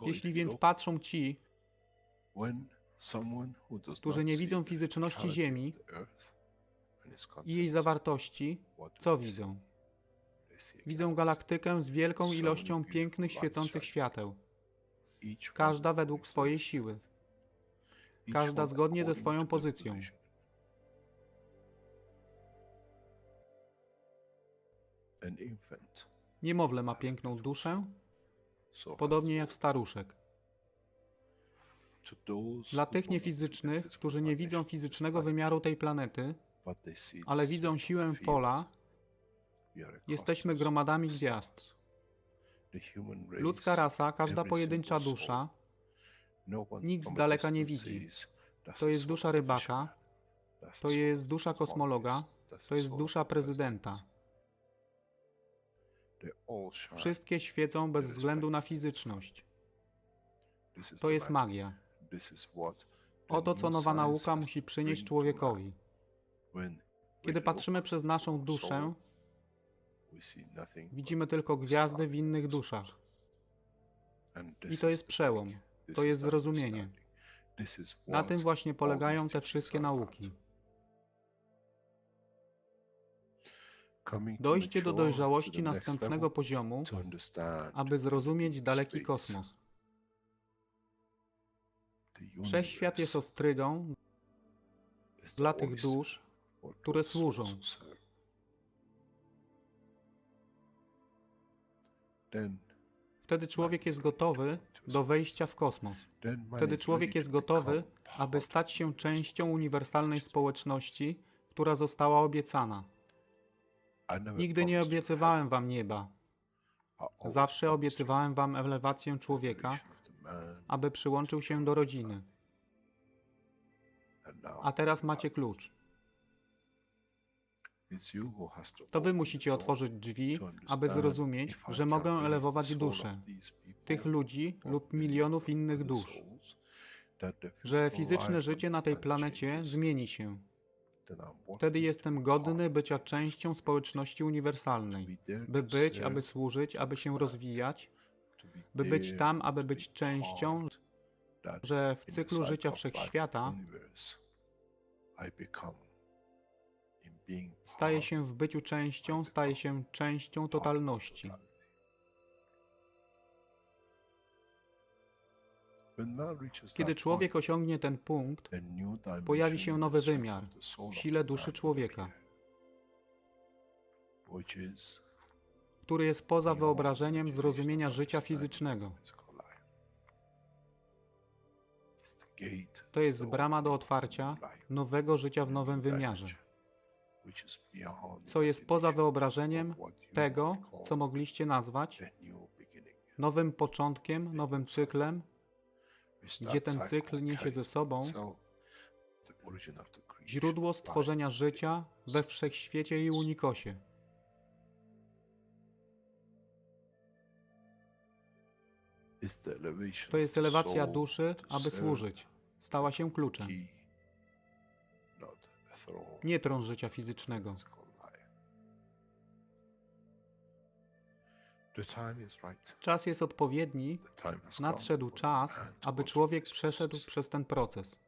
Jeśli więc patrzą ci, którzy nie widzą fizyczności Ziemi i jej zawartości, co widzą? Widzą galaktykę z wielką ilością pięknych, świecących świateł. Każda według swojej siły. Każda zgodnie ze swoją pozycją. Niemowlę ma piękną duszę, podobnie jak staruszek. Dla tych niefizycznych, którzy nie widzą fizycznego wymiaru tej planety, ale widzą siłę pola, jesteśmy gromadami gwiazd. Ludzka rasa, każda pojedyncza dusza, nikt z daleka nie widzi. To jest dusza rybaka, to jest dusza kosmologa, to jest dusza prezydenta. Wszystkie świecą bez względu na fizyczność. To jest magia. Oto, co nowa nauka musi przynieść człowiekowi. Kiedy patrzymy przez naszą duszę, widzimy tylko gwiazdy w innych duszach. I to jest przełom. To jest zrozumienie. Na tym właśnie polegają te wszystkie nauki. Dojście do dojrzałości następnego poziomu, aby zrozumieć daleki kosmos. Wszechświat jest ostrygą dla tych dusz, które służą. Wtedy człowiek jest gotowy do wejścia w kosmos. Wtedy człowiek jest gotowy, aby stać się częścią uniwersalnej społeczności, która została obiecana. Nigdy nie obiecywałem wam nieba. Zawsze obiecywałem wam elewację człowieka, aby przyłączył się do rodziny. A teraz macie klucz. To wy musicie otworzyć drzwi, aby zrozumieć, że mogę elewować duszę tych ludzi lub milionów innych dusz, że fizyczne życie na tej planecie zmieni się. Wtedy jestem godny bycia częścią społeczności uniwersalnej, by być, aby służyć, aby się rozwijać, by być tam, aby być częścią, że w cyklu życia wszechświata staje się w byciu częścią, staje się częścią totalności. Kiedy człowiek osiągnie ten punkt, pojawi się nowy wymiar w sile duszy człowieka, który jest poza wyobrażeniem zrozumienia życia fizycznego. To jest brama do otwarcia nowego życia w nowym wymiarze. co jest poza wyobrażeniem tego, co mogliście nazwać nowym początkiem, nowym cyklem, gdzie ten cykl niesie ze sobą źródło stworzenia życia we wszechświecie i unikosie. To jest elewacja duszy, aby służyć. Stała się kluczem. Nie tron życia fizycznego. Czas jest odpowiedni, nadszedł czas, aby człowiek przeszedł przez ten proces.